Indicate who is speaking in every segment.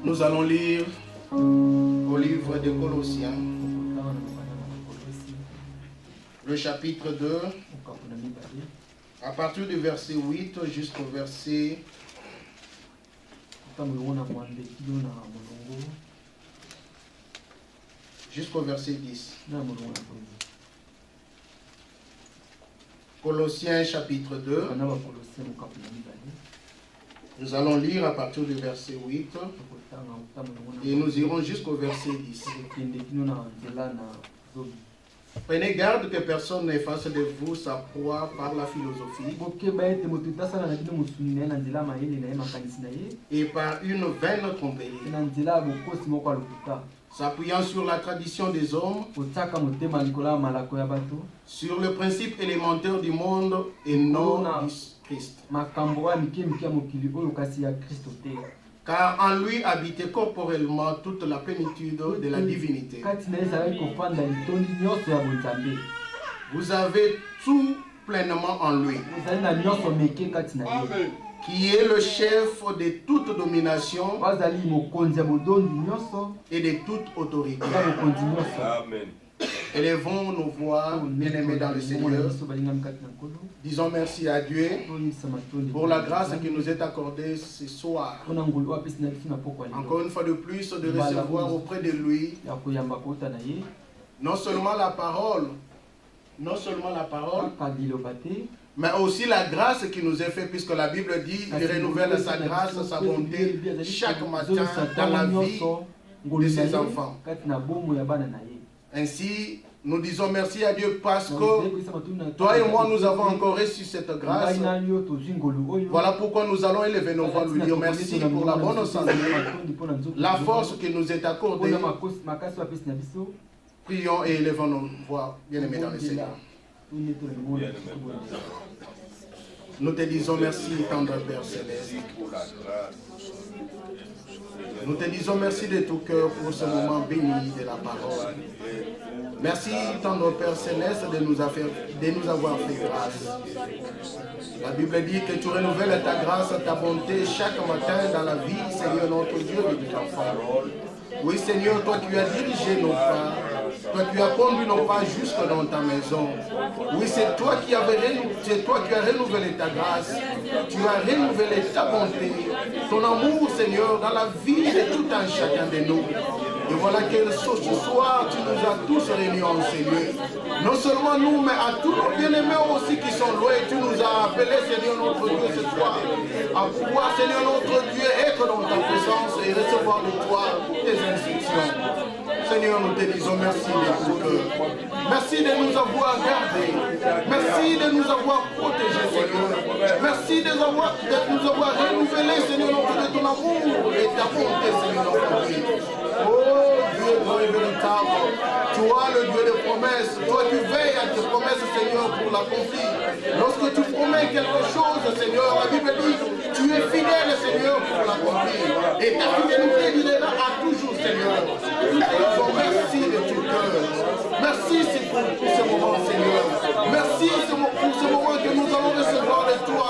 Speaker 1: Nous allons lire au livre des Colossiens, le chapitre 2, à partir du verset 8 jusqu'au verset 10. Colossiens chapitre 2. Nous allons lire à partir du verset 8 et nous irons jusqu'au verset 10. Prenez garde que personne n'efface de vous sa proie par la philosophie et par une vaine tromperie, s'appuyant sur la tradition des hommes, sur le principe élémentaire du monde et non du Christ. Car en lui habitait corporellement toute la plénitude de la divinité. Vous avez tout pleinement en lui, qui est le chef de toute domination et de toute autorité. Amen. Élevons nos voix, bien-aimés dans le Seigneur. Disons merci à Dieu pour la grâce qui nous est accordée ce soir. Encore une fois de plus, de recevoir auprès de lui non seulement la parole, mais aussi la grâce qui nous est faite, puisque la Bible dit qu'il renouvelle sa grâce, sa bonté chaque matin dans la vie de ses enfants. Ainsi, nous disons merci à Dieu parce que toi et moi, nous avons encore reçu cette grâce. Voilà pourquoi nous allons élever nos voix, lui dire merci pour la bonne santé, la force qui nous est accordée. Prions et élevons nos voix, bien-aimés dans le Seigneur. Nous te disons merci, tendre Père Céleste. Nous te disons merci de tout cœur pour ce moment béni de la parole. Merci, tendre Père Céleste, de nous avoir fait grâce. La Bible dit que tu renouvelles ta grâce, ta bonté chaque matin dans la vie, Seigneur notre Dieu, de tes enfants. Oui, Seigneur, toi tu as dirigé nos pas. Toi tu as conduit nos pas jusque dans ta maison. Oui, c'est toi qui as renouvelé ta grâce. Tu as renouvelé ta bonté, ton amour, Seigneur, dans la vie de tout un chacun de nous. Et voilà que ce soir, tu nous as tous réunis en Seigneur. Non seulement nous, mais à tous nos bien-aimés aussi qui sont loin. Tu nous as appelés, Seigneur notre Dieu, ce soir, à pouvoir, Seigneur notre Dieu, être dans ta présence et recevoir de toi tes instructions. Seigneur, nous te disons merci de tout cœur. Merci de nous avoir gardés. Merci de nous avoir protégés, Seigneur. Merci de nous avoir renouvelés, Seigneur, notre Dieu, ton amour et ta bonté, Seigneur, notre Dieu. Oh Dieu, bon et véritable, toi le Dieu de promesses, toi tu veilles à tes promesses, Seigneur, pour l'accomplir. Lorsque tu promets quelque chose, Seigneur, la Bible dit, tu es fidèle, Seigneur, pour l'accomplir. Et ta fidélité durera à toujours, Seigneur. Nous te disons merci de tout cœur. Merci pour ce moment, Seigneur. Merci pour ce moment que nous allons recevoir de toi,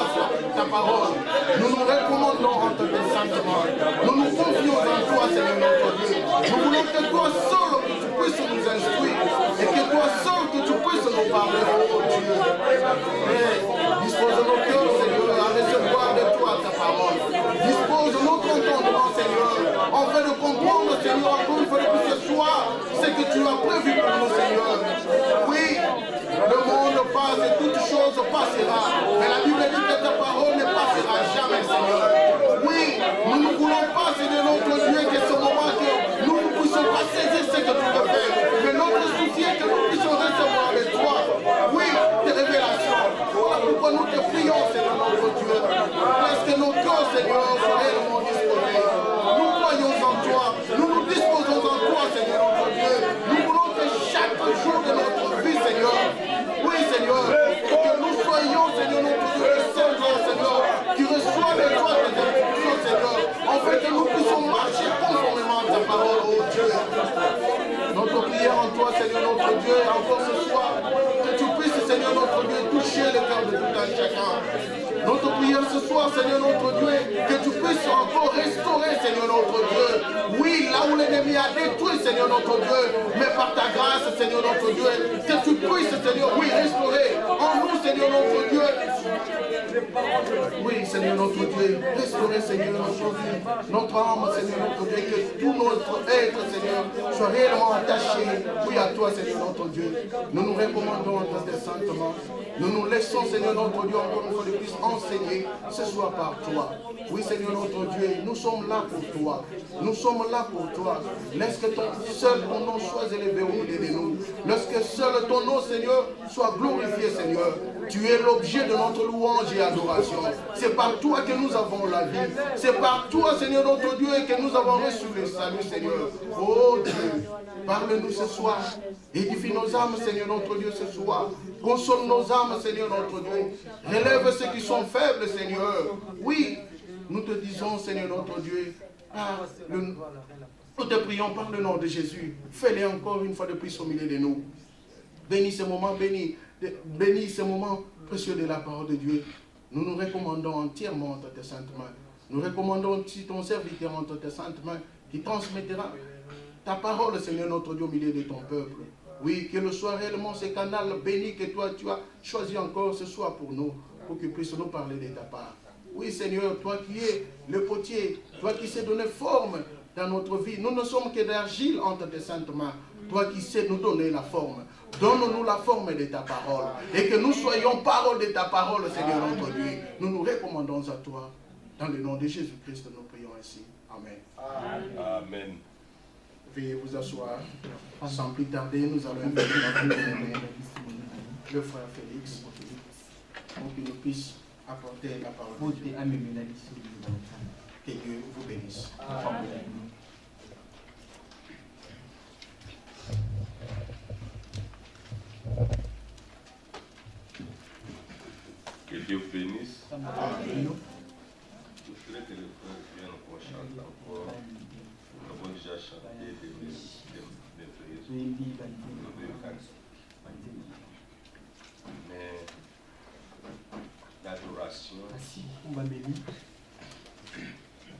Speaker 1: ta parole. Nous nous recommandons entre tes sentiments. Nous nous confions en toi, Seigneur, notre Dieu. Nous voulons que toi seul que tu puisses nous instruire et que toi seul que tu puisses nous parler, oh Dieu. Et dispose nos cœurs, Seigneur, à recevoir de toi ta parole. Dispose notre entendement, Seigneur, afin de comprendre, Seigneur, encore une fois de plus ce soir, ce que tu as prévu pour nous, Seigneur. Oui, le monde passe et toute chose passera, mais la Bible dit que ta parole ne passera jamais, Seigneur. Oui, nous ne voulons pas, Seigneur, notre Dieu, que ce moment que nous ne puissions pas saisir ce que tu veux faire, mais notre souci est que nous puissions recevoir de toi, oui, tes révélations. Voilà pourquoi nous te prions, Seigneur, notre Dieu. Laisse que nos cœurs, Seigneur, soient réellement disposés. Nous croyons en toi, nous nous disposons en toi, Seigneur, notre Dieu. Nous voulons que chaque jour de notre vie, Seigneur, oui, Seigneur, que nous soyons, Seigneur, notre Dieu, les seuls, Seigneur, qui reçoivent de toi tes instructions, Seigneur, en fait que nous puissions marcher conformément à ta parole, oh Dieu. Notre prière en toi, Seigneur, notre Dieu, encore ce soir, que tu puisses, Seigneur, notre Dieu, toucher le cœur de tout un chacun. Notre prière ce soir, Seigneur notre Dieu, que tu puisses encore restaurer, Seigneur notre Dieu. Oui, là où l'ennemi a détruit, Seigneur notre Dieu, mais par ta grâce, Seigneur notre Dieu, que tu puisses, Seigneur, oui, restaurer en nous, Seigneur notre Dieu. Oui, Seigneur notre Dieu, restaurer, Seigneur notre Dieu, notre âme, Seigneur notre Dieu, que tout notre être, Seigneur, soit réellement attaché, oui, à toi, Seigneur notre Dieu. Nous nous recommandons en tant que saintement. Nous nous laissons, Seigneur notre Dieu, encore une fois de plus, enseigner ce soir par toi. Oui, Seigneur notre Dieu, nous sommes là pour toi. Nous sommes là pour toi. Laisse que seul ton nom soit élevé au milieu de nous. Laisse que seul ton nom, Seigneur, soit glorifié, Seigneur. Tu es l'objet de notre louange et adoration. C'est par toi que nous avons la vie. C'est par toi, Seigneur notre Dieu, que nous avons reçu le salut, Seigneur. Oh Dieu, parle-nous ce soir. Édifie nos âmes, Seigneur notre Dieu, ce soir. Console nos âmes, Seigneur notre Dieu. Relève ceux qui sont faibles, Seigneur. Oui, nous te disons, Seigneur notre Dieu, nous te prions par le nom de Jésus. Fais-le encore une fois de plus au milieu de nous. Bénis ce moment, bénis ce moment précieux de la parole de Dieu. Nous nous recommandons entièrement entre tes saintes mains. Nous recommandons ton serviteur entre tes saintes mains qui transmettra ta parole, Seigneur notre Dieu, au milieu de ton peuple. Oui, que le soit réellement ce canal béni que toi tu as choisi encore ce soir pour nous, pour qu'il puisse nous parler de ta part. Oui, Seigneur, toi qui es le potier, toi qui sais donner forme dans notre vie. Nous ne sommes que d'argile entre tes saintes mains. Toi qui sais nous donner la forme. Donne-nous la forme de ta parole. Et que nous soyons parole de ta parole, Seigneur notre Dieu. Nous nous recommandons à toi. Dans le nom de Jésus-Christ, nous prions ainsi. Amen.
Speaker 2: Amen.
Speaker 1: Veuillez vous asseoir. Sans plus tarder, nous allons inviter le frère Félix pour qu'il nous puisse apporter la parole de Dieu. Que Dieu vous bénisse.
Speaker 2: Que Dieu bénisse.
Speaker 1: Amen.
Speaker 2: Je voudrais que les frères viennent encore chanter encore. Nous avons déjà chanté des mais l'adoration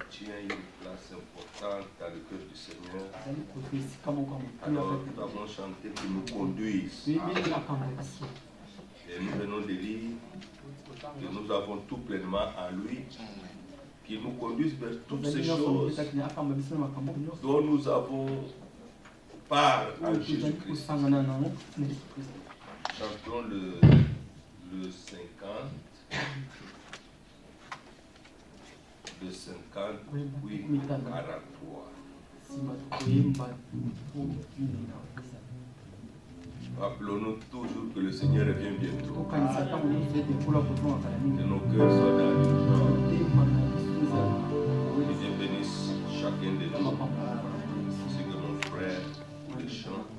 Speaker 2: tient une place importante dans le cœur du Seigneur. Alors nous avons chanté qu'il nous conduise. Et nous venons de lire que nous avons tout pleinement en lui, qui nous conduise vers toutes ces choses dont nous avons part en Jésus-Christ. Chantons le 50. Le 50, oui, 43. Rappelons-nous toujours que le Seigneur revient bientôt. Que nos cœurs soient dans l'urgence. Que Dieu bénisse chacun de nous. C'est que mon frère le chante.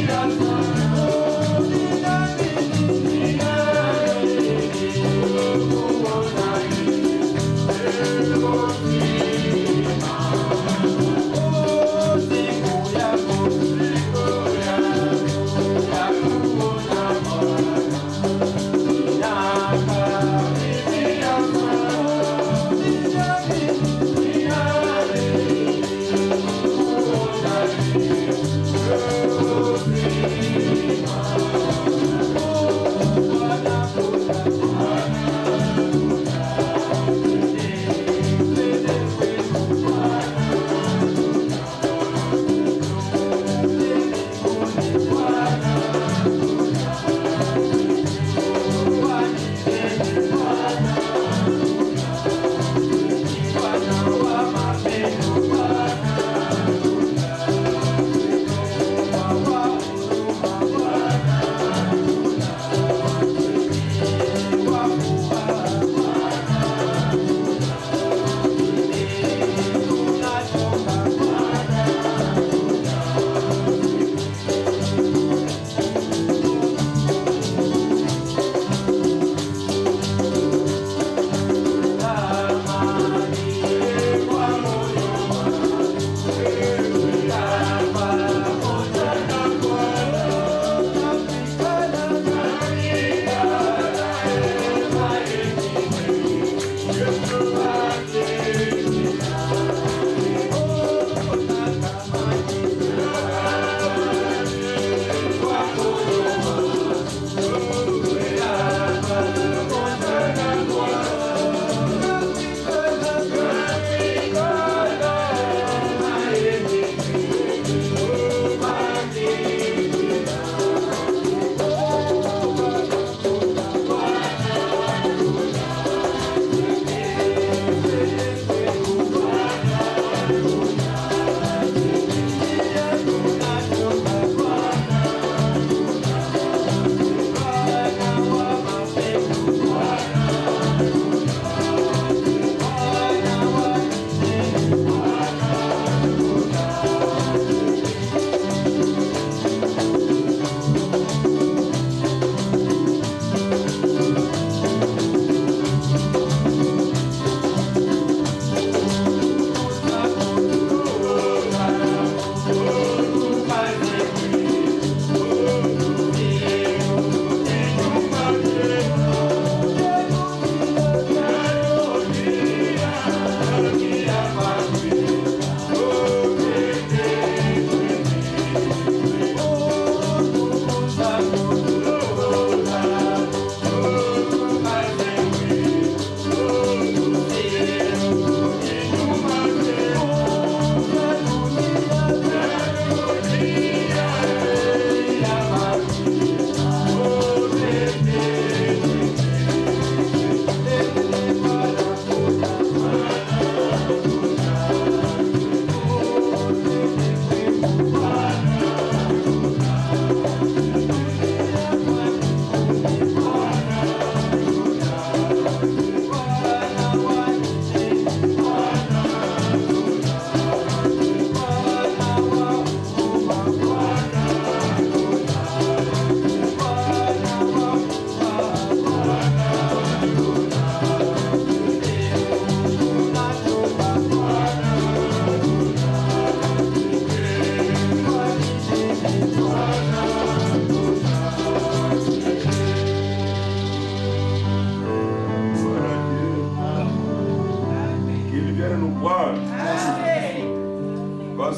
Speaker 3: Yeah.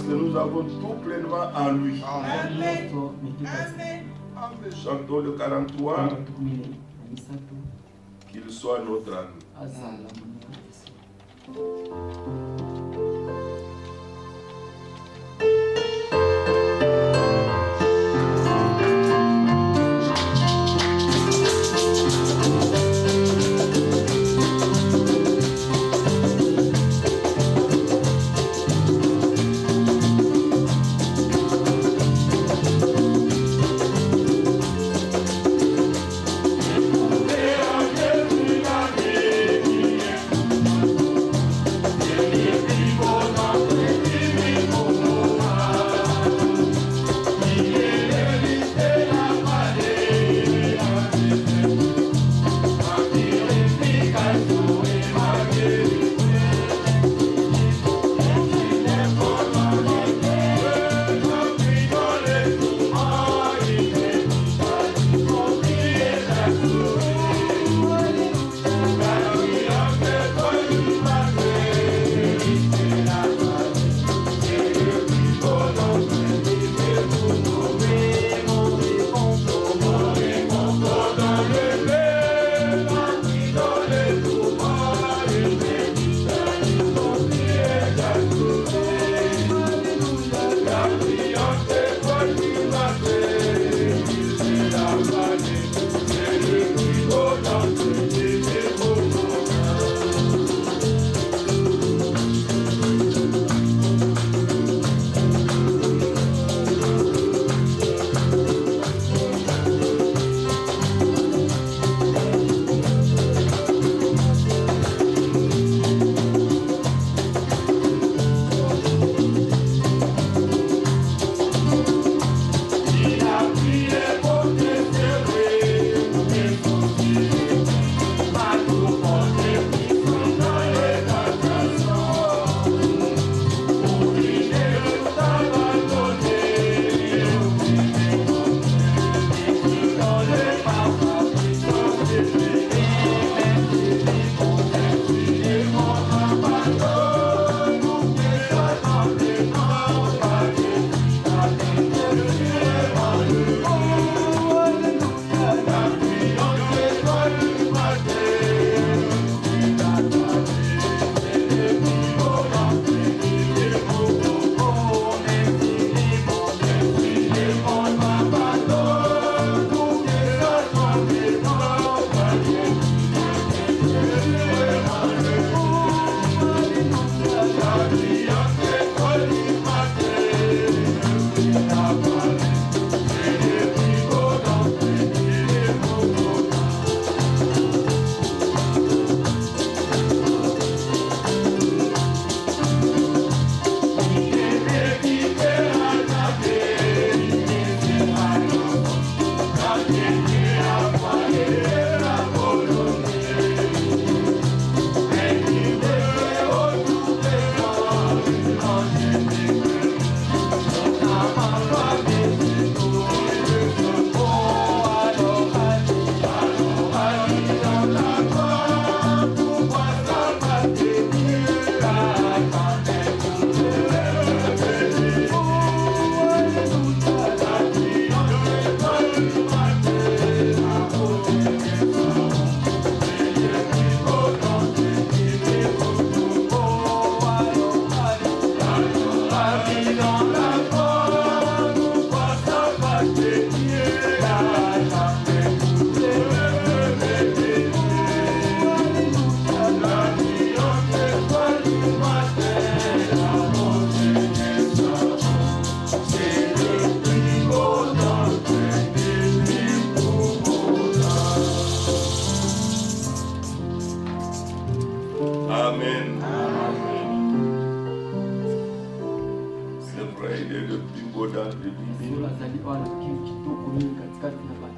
Speaker 2: que nous avons tout pleinement en lui. Chantons le 43. Qu'il soit notre ami.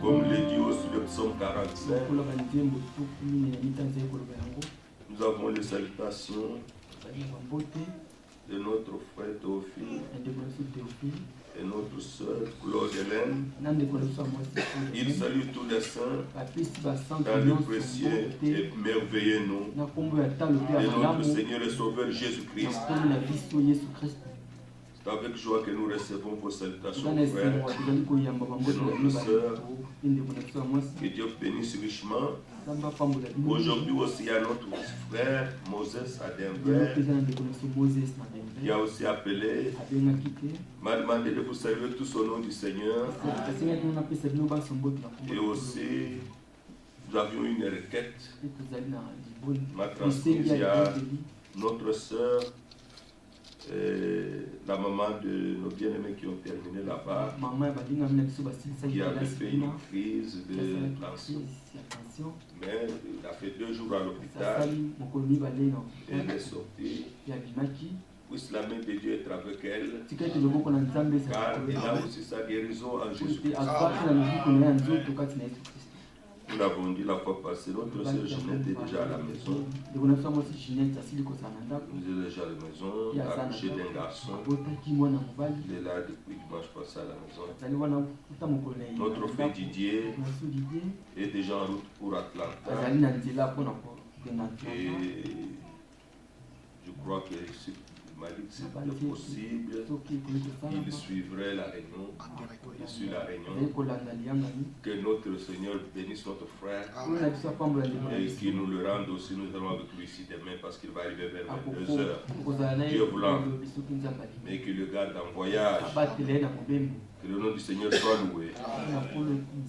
Speaker 3: Comme le dit aussi le psaume 45,
Speaker 2: nous avons les salutations de notre frère Théophile et notre soeur Claude Hélène. Il salue tous les saints dans le précieux et merveilleux nom de notre Seigneur et Sauveur Jésus-Christ. avec joie que nous recevons vos salutations, frères, de notre sœur. Que Dieu bénisse richement. Aujourd'hui aussi à notre frère Moses à Denver, qui a aussi appelé, m'a demandé de vous saluer tous au nom du Seigneur. Et aussi, nous avions une requête, m'a transmise à notre sœur, la maman de nos bien-aimés qui ont terminé là-bas, qui avait fait une crise de tension. Mais il a fait 2 jours à l'hôpital. Elle est sortie. Puisse la main de Dieu être avec elle, car elle a aussi sa guérison en Jésus-Christ. Nous l'avons dit la fois passée, notre sœur Ginette est déjà à la maison. Nous est déjà à la maison, accouchée d'un garçon. Il est là depuis dimanche passé à la maison. Notre frère Didier est déjà en route pour Atlanta. Et je crois que il m'a dit que c'était possible. Il suivrait la réunion. Il suit la réunion. Que notre Seigneur bénisse notre frère. Et qu'il nous le rende aussi. Nous allons avec lui ici demain parce qu'il va arriver vers 22h. Dieu voulant. Mais qu'il le garde en voyage. Que le nom du Seigneur soit loué.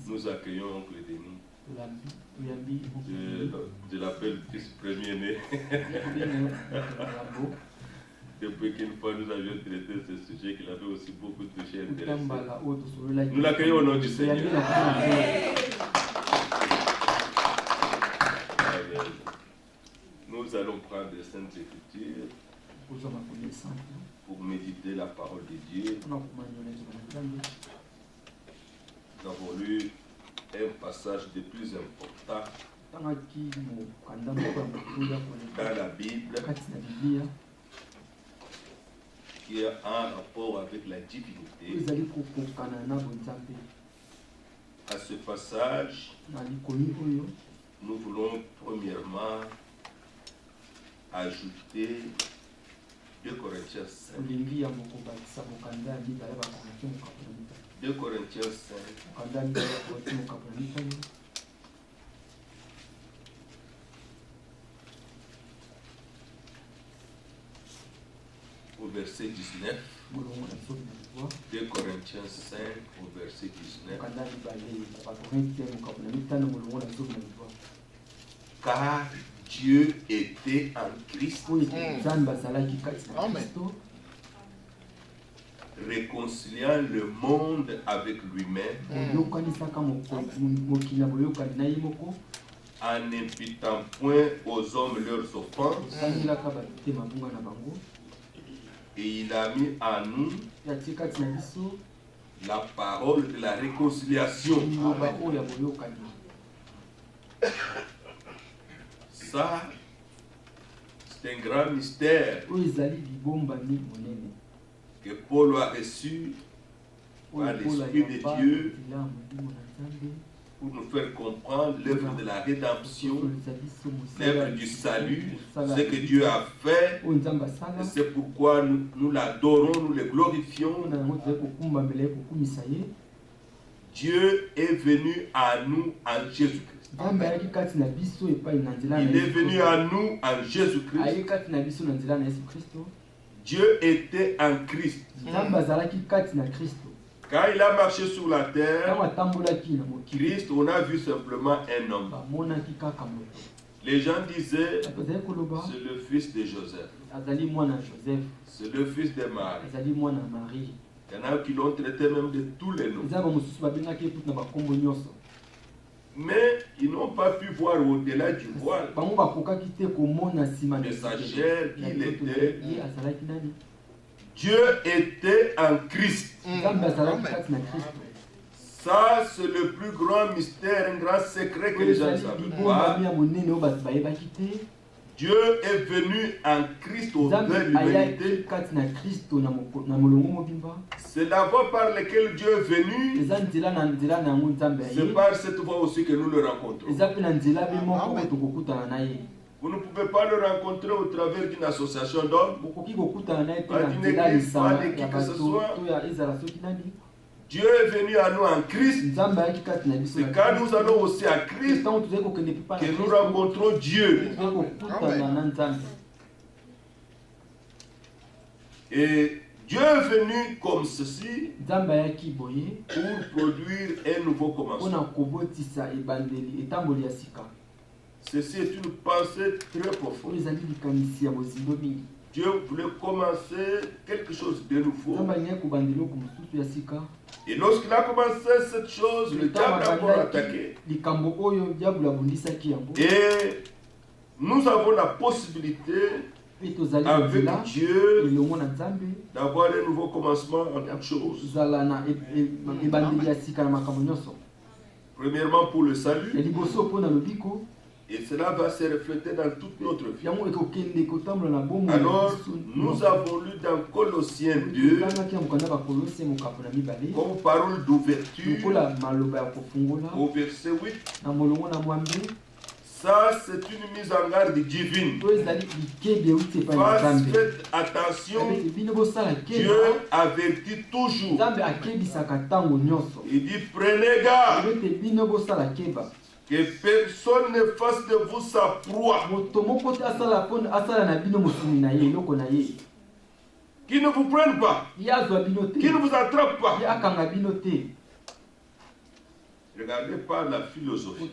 Speaker 2: Nous accueillons Oncle Denis. Je l'appelle fils premier-né. Depuis qu'une fois nous avions traité ce sujet qu'il avait aussi beaucoup touché et intéressé. Nous l'accueillons au nom du Seigneur. Nous allons prendre les Saintes Écritures pour méditer la parole de Dieu. Nous avons lu un passage de plus important dans la Bible, qui a un rapport avec la divinité. À ce passage, nous voulons premièrement ajouter 2 Corinthiens 5. 2 Corinthiens 5. Au verset 19, 2 Corinthiens 5 au verset 19. Car Dieu était en Christ, réconciliant le monde avec lui-même, en n'imputant point aux hommes leurs offenses, et il a mis en nous la parole de la réconciliation. Ça, c'est un grand mystère que Paul a reçu par l'Esprit de Dieu pour nous faire comprendre l'œuvre de la rédemption, l'œuvre du salut, ce que Dieu a fait. C'est pourquoi nous l'adorons, nous le glorifions. Dieu est venu à nous en Jésus-Christ. Il est venu à nous en Jésus-Christ. Dieu était en Christ. Quand il a marché sur la terre, Christ, on a vu simplement un homme. Les gens disaient, c'est le fils de Joseph. C'est le fils de Marie. Il y en a qui l'ont traité même de tous les noms. Mais ils n'ont pas pu voir au-delà du voile de sa chair qui il était. Dieu était en Christ. Ça, c'est le plus grand mystère, un grand secret que les gens ne savent pas. Dieu est venu en Christ au vers l'humanité. C'est la voie par laquelle Dieu est venu. C'est par cette voie aussi que nous le rencontrons. Vous ne pouvez pas le rencontrer au travers d'une association d'hommes, d'une église, pas de qui que ce soit. Dieu est venu à nous en Christ. C'est quand nous allons aussi à Christ que nous rencontrons Dieu. Et Dieu est venu comme ceci pour produire un nouveau commencement. Ceci est une pensée très profonde. Dieu voulait commencer quelque chose de nouveau. Et lorsqu'il a commencé cette chose, le diable a encore attaqué. Et nous avons la possibilité, avec Dieu, d'avoir un nouveau commencement en toutes choses. Premièrement pour le salut. Et cela va se refléter dans toute notre vie. Alors, nous avons lu dans Colossiens 2, comme parole d'ouverture, au verset 8, ça c'est une mise en garde divine. Faites attention, Dieu avertit toujours. Il dit, prenez garde que personne ne fasse de vous sa proie, qui ne vous prenne pas, qui ne vous attrape pas. Regardez pas la philosophie. Et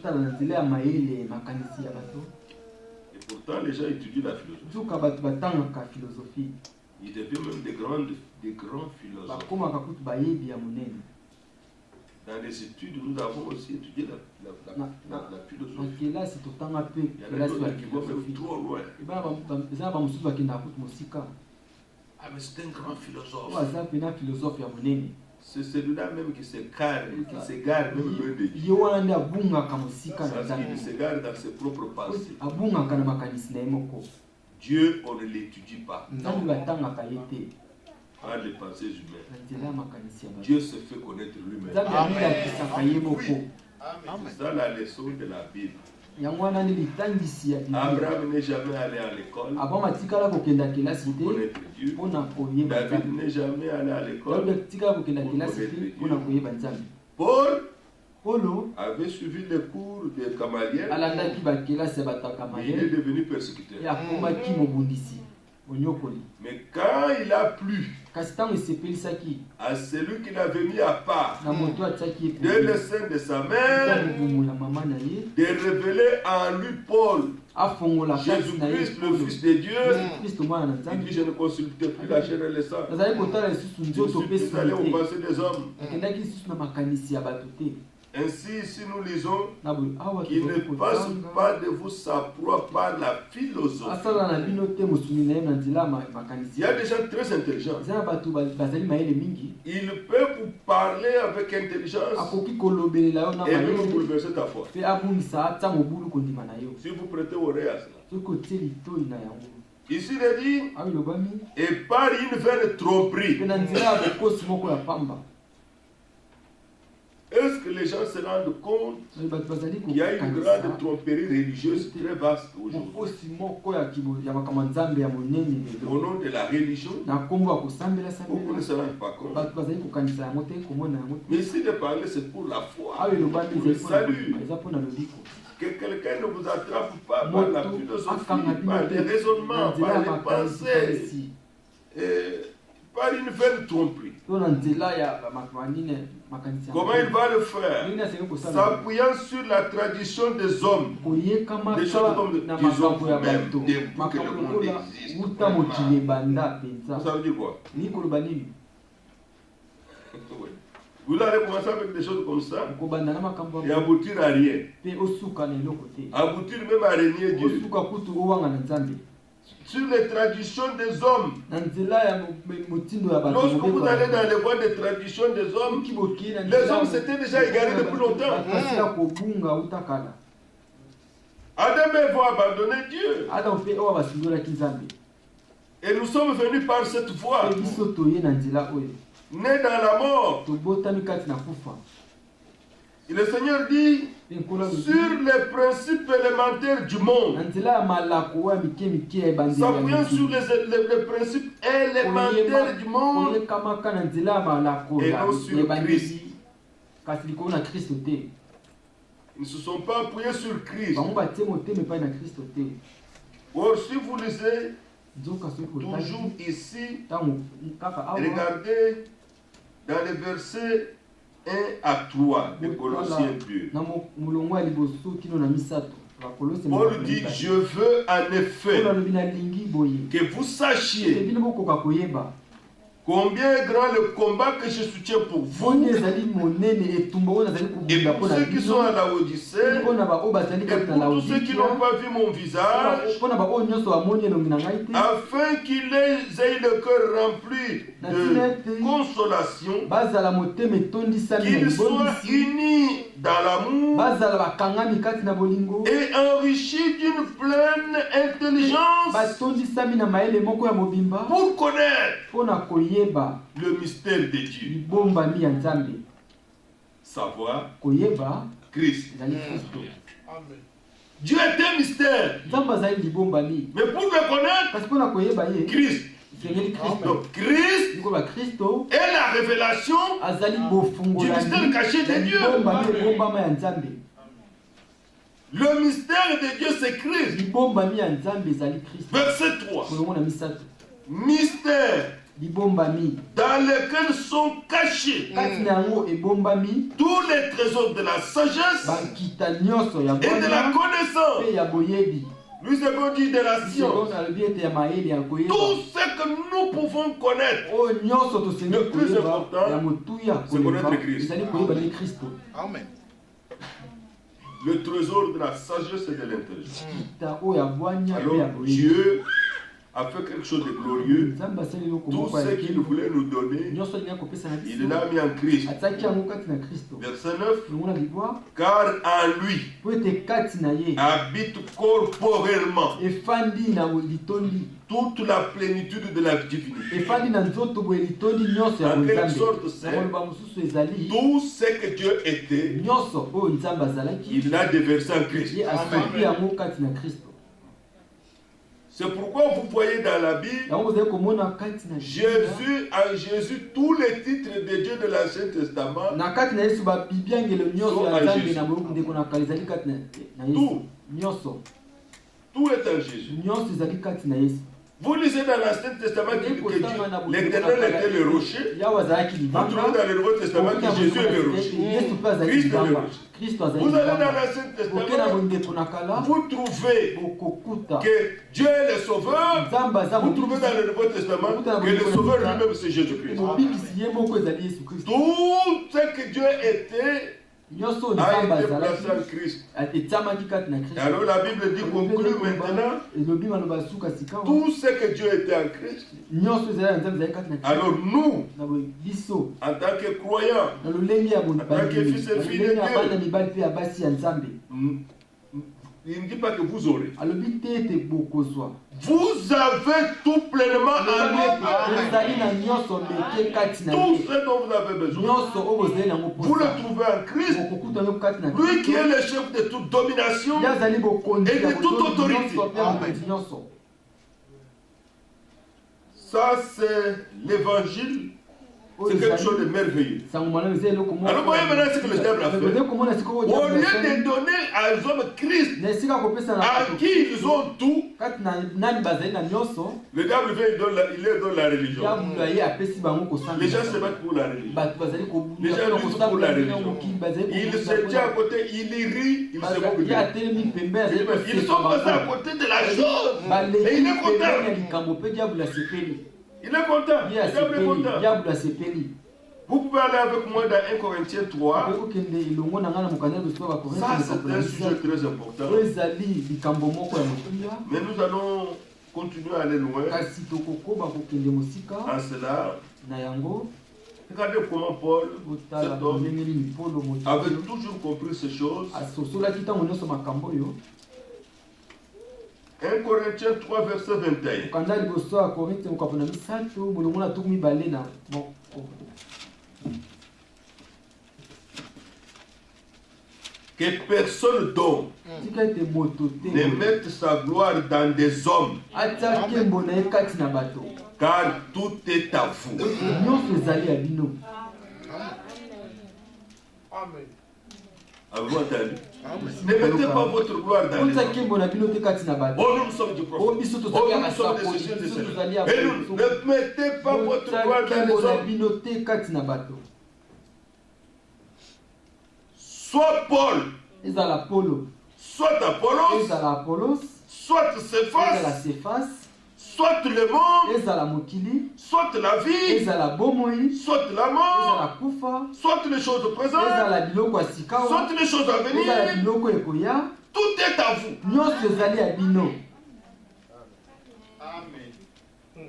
Speaker 2: pourtant les gens étudient la philosophie. Ils deviennent même des grands philosophes. Dans les études, nous avons aussi étudié la philosophie. Il y a des gens qui vont même trop loin. Ah, mais c'est un grand philosophe. C'est celui-là même qui s'égare même loin de Dieu. Parce qu'il s'égare dans ses propres pensées. Dieu, on ne l'étudie pas. Par les pensées humaines. Dieu se fait connaître lui-même. C'est ça la leçon de la Bible. Abraham n'est jamais allé à l'école pour connaître Dieu. David n'est jamais allé à l'école pour connaître Dieu. Paul avait suivi les cours de Gamaliel. Il est devenu persécuteur. Mais quand il a plu à celui qu'il avait mis à part de le sein de sa mère, de révéler en lui Paul, Jésus-Christ, le Fils de Dieu, il dit, je ne consulte plus la chair et le sang. Je suis plus allé aux pensées des hommes. Ainsi, si nous lisons qu'il ne passe pas de vous sa proie par la philosophie. Il y a des gens très intelligents. Il peut vous parler avec intelligence et même bouleverser ta foi. Si vous prêtez oreille à cela. Ici, il est dit, et par une vaine tromperie. Est-ce que les gens se rendent compte qu'il y a une grande tromperie religieuse très vaste aujourd'hui? Au nom de la religion, beaucoup ne se rendent pas compte. Mais ici, de parler, c'est pour la foi, pour le salut. Que quelqu'un ne vous attrape pas par la philosophie, par les raisonnements, par les pensées, par une vaine tromperie. Comment il va le faire? S'appuyant sur la tradition des hommes, des choses qu'ils ont vous-même depuis que le monde existe. Ça veut dire quoi? Vous allez commencer avec des choses comme ça et aboutir à rien. Aboutir même à régner Dieu. Sur les traditions des hommes. Lorsque vous allez dans les voies des traditions des hommes, les hommes s'étaient déjà égarés depuis longtemps. Adam et Ève vont abandonner Dieu. Et nous sommes venus par cette voie. Nés dans la mort. Et le Seigneur dit, sur les principes élémentaires du monde, s'appuyant sur les principes élémentaires du monde, et non sur Christ. Ils ne se sont pas appuyés sur Christ. Or, si vous lisez toujours ici, regardez dans les versets 1 à 3 de Colossiens 2. Paul dit, je veux en effet que vous sachiez combien est grand le combat que je soutiens pour vous et pour ceux qui sont à la Odyssée et pour tous ceux qui n'ont pas vu mon visage, afin qu'ils aient le cœur rempli de consolation, qu'ils soient unis dans l'amour et enrichis d'une pleine intelligence pour connaître le mystère de Dieu. Savoir Christ. Dieu est un mystère. Mais pour le connaître, Christ. Donc Christ est la révélation du mystère caché de Dieu. Le mystère de Dieu, c'est Christ. Verset 3. Mystère dans lequel sont cachés tous les trésors de la sagesse et de la connaissance. Nous avons dit de la science. Tout ce que nous pouvons connaître, le plus important, c'est connaître Christ. Amen. Le trésor de la sagesse et de l'intelligence. Alors Dieu a fait quelque chose de glorieux. Tout ce qu'il voulait nous donner, il l'a mis en Christ. Verset 9. Car en lui habite corporellement toute la plénitude de la divinité. En quelque sorte, c'est tout ce que Dieu était, il l'a déversé en Christ. C'est pourquoi vous voyez dans la Bible, Jésus, en Jésus, tous les titres de Dieu de l'Ancien Testament sont en Jésus. Tout est en Jésus. Vous lisez dans l'Ancien Testament que l'Éternel était le rocher. Vous trouvez dans le Nouveau Testament que Jésus est le rocher. Christ est le rocher. Vous allez dans l'Ancien Testament, vous trouvez que Dieu est le Sauveur. Vous trouvez dans le Nouveau Testament que le Sauveur lui-même c'est Jésus-Christ. Tout ce que Dieu était a été placé en Christ. Alors la Bible dit, conclut maintenant, tout ce que Dieu était en Christ. Alors nous, en tant que croyants, en tant que fils et filles de Dieu, il ne dit pas que vous aurez. Vous avez tout pleinement en lui. Tout ce dont vous avez besoin, vous le trouvez en Christ. Lui qui est le chef de toute domination et de toute autorité. Ça, c'est l'évangile. C'est quelque chose de merveilleux. Alors voyez maintenant ce que le diable a fait. Au lieu de donner aux hommes Christ, à qui ils ont tout, le diable vient, il leur donne la religion. Les gens se battent pour la religion. Les gens luttent pour la religion. Ils se tiennent à côté, ils rient, ils se moquent. Ils sont passés à côté de la chose. Et il est content. Il est content. Le diable est content. Vous pouvez aller avec moi dans 1 Corinthiens 3. Ça, c'est un sujet très important. Mais nous allons continuer à aller loin. En cela, regardez comment Paul, cet homme, avait toujours compris ces choses. 1 Corinthiens 3, verset 21. Que personne donc ne mette sa gloire dans des hommes, car tout est à vous. Avez-vous entendu? Ne mettez pas votre gloire dans les hommes. Oh, nous sommes du prophète. Oh, nous sommes des ceci et de cela. Et nous, ne mettez pas votre gloire dans les hommes. Soit Paul, soit Apollos, soit Céphas, soit le monde, soit la vie, soit la mort, soit les choses présentes, soit les choses à venir. Tout est à vous.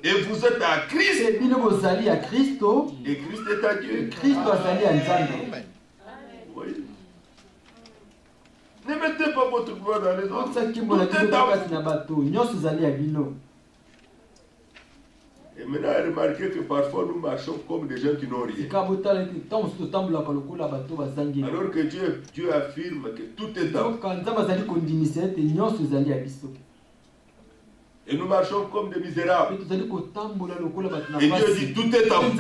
Speaker 2: Et vous êtes à Christ. Et Christ est à Dieu. Oui. Ne mettez pas votre gloire dans les autres. Tout est à vous. Et maintenant, remarquez que parfois nous marchons comme des gens qui n'ont rien. Alors que Dieu affirme que tout est à vous. Et nous marchons comme des misérables. Et Dieu dit tout est à vous.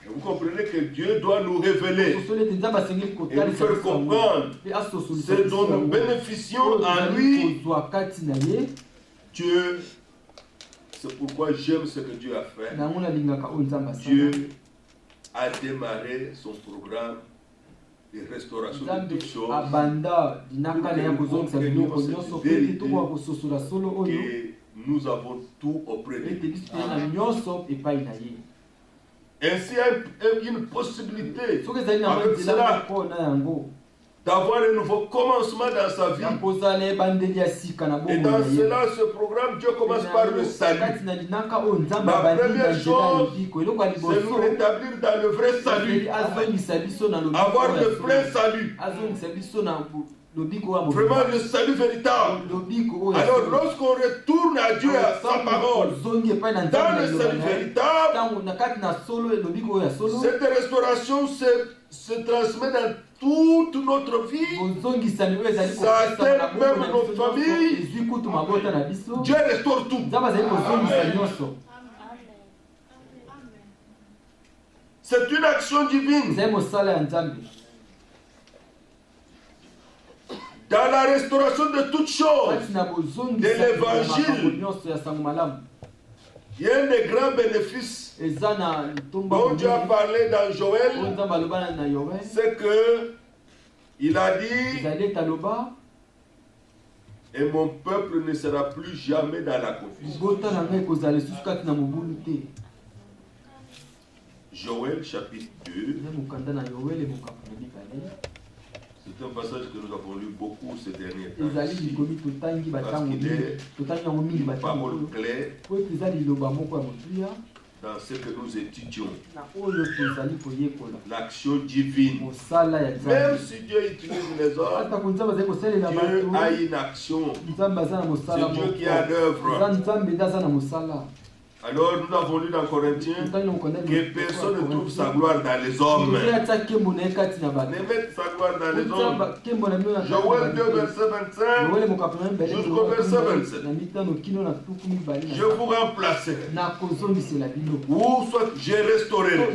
Speaker 2: Et vous comprenez que Dieu doit nous révéler et nous faire comprendre ce dont nous bénéficions en lui. Dieu, c'est pourquoi j'aime ce que Dieu a fait. Dieu a démarré son programme de restauration de toutes choses. Que nous avons tout auprès de lui. Ainsi, il y a une possibilité avec cela d'avoir un nouveau commencement dans sa vie. Et dans cela, ce programme, Dieu commence par le salut. La première chose, c'est nous rétablir dans le vrai salut. Avoir le plein salut. Vraiment le salut véritable. Alors lorsqu'on retourne à Dieu, à sa parole, dans le salut véritable, cette restauration se transmet dans toute notre vie. Ça atteint même nos familles. Dieu restaure tout. C'est une action divine. Dans la restauration de toutes choses, de l'évangile, il y a un des grands bénéfices dont Dieu a parlé dans Joël, c'est que il a dit, et mon peuple ne sera plus jamais dans la confusion. Joël chapitre 2. C'est un passage que nous avons lu beaucoup ces derniers temps. Parce qu'il est une parole claire dans ce que nous étudions. L'action divine. Même si Dieu utilise les hommes, Dieu a une action. C'est Dieu qui a l'œuvre. Alors nous avons lu dans Corinthiens que personne ne trouve sa gloire dans les hommes. Ne mette sa gloire dans les hommes. Joël 2, verset 25 jusqu'au verset 27. Je vous remplacerai. Ou soit je restaurerai. Ou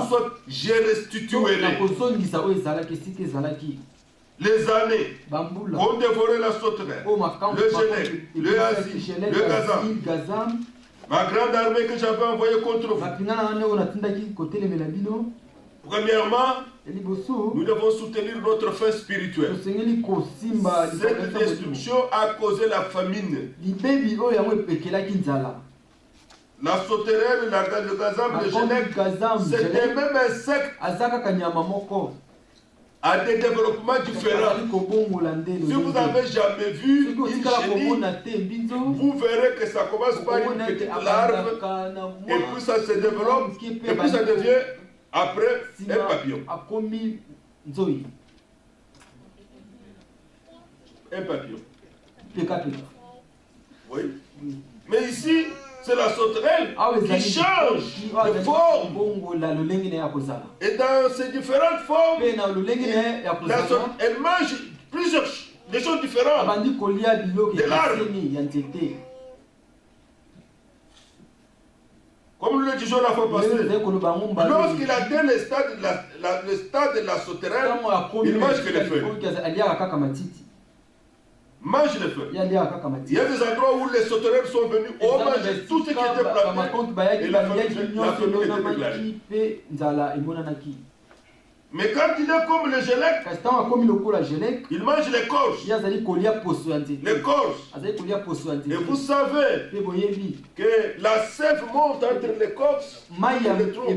Speaker 2: soit je restituerai. Les années ont dévoré la sauterelle, le genève, le hasi, le gazam. Ma grande armée que j'avais envoyée contre vous. Premièrement, nous devons soutenir notre fin spirituelle. Cette destruction a causé la famine. La sauterelle, le gazam, le genève, c'était même un insecte à des développements différents. Si vous n'avez jamais vu une chenille, vous verrez que ça commence par une petite larve, et puis ça se développe, et puis ça devient après un papillon. Un papillon. Oui. Mais ici, c'est la sauterelle qui change de forme. Et dans ces différentes formes, elle mange des choses différentes. De l'arbre. Comme nous le disions la fois passée, lorsqu'il atteint le stade de la sauterelle, il mange que les feuilles. Mange les feuilles. Il y a des endroits où les sauterelles sont venus, ont mangé tout ce qui était planté et la famille était déclarée. Mais quand il est comme le gélec, il mange l'écorce. L'écorce. Et vous savez que la sève monte entre l'écorce et le tronc.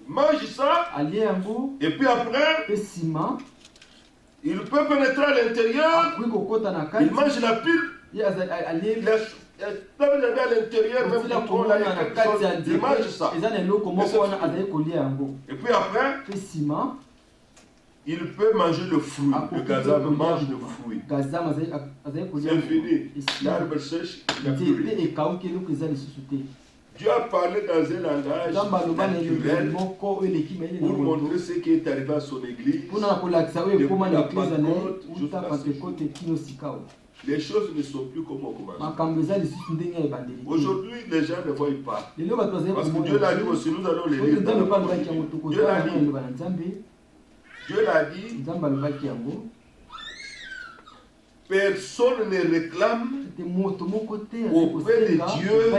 Speaker 2: Mange ça. Et puis après, il peut pénétrer à l'intérieur. Il mange la pulpe. À l'intérieur, même le tronc là, il mange ça. Et puis après, il peut manger le fruit. Le gazam mange le fruit. C'est fini. L'arbre sèche, il n'y a plus rien. Dieu a parlé dans un langage naturel pour montrer ce qui est arrivé à son église. Depuis la Pentecôte jusqu'à les choses ne sont plus comme au commencement. Aujourd'hui, les gens ne voient pas. Parce que Dieu l'a dit aussi, nous allons les lire. Dieu l'a dit, personne ne réclame auprès de Dieu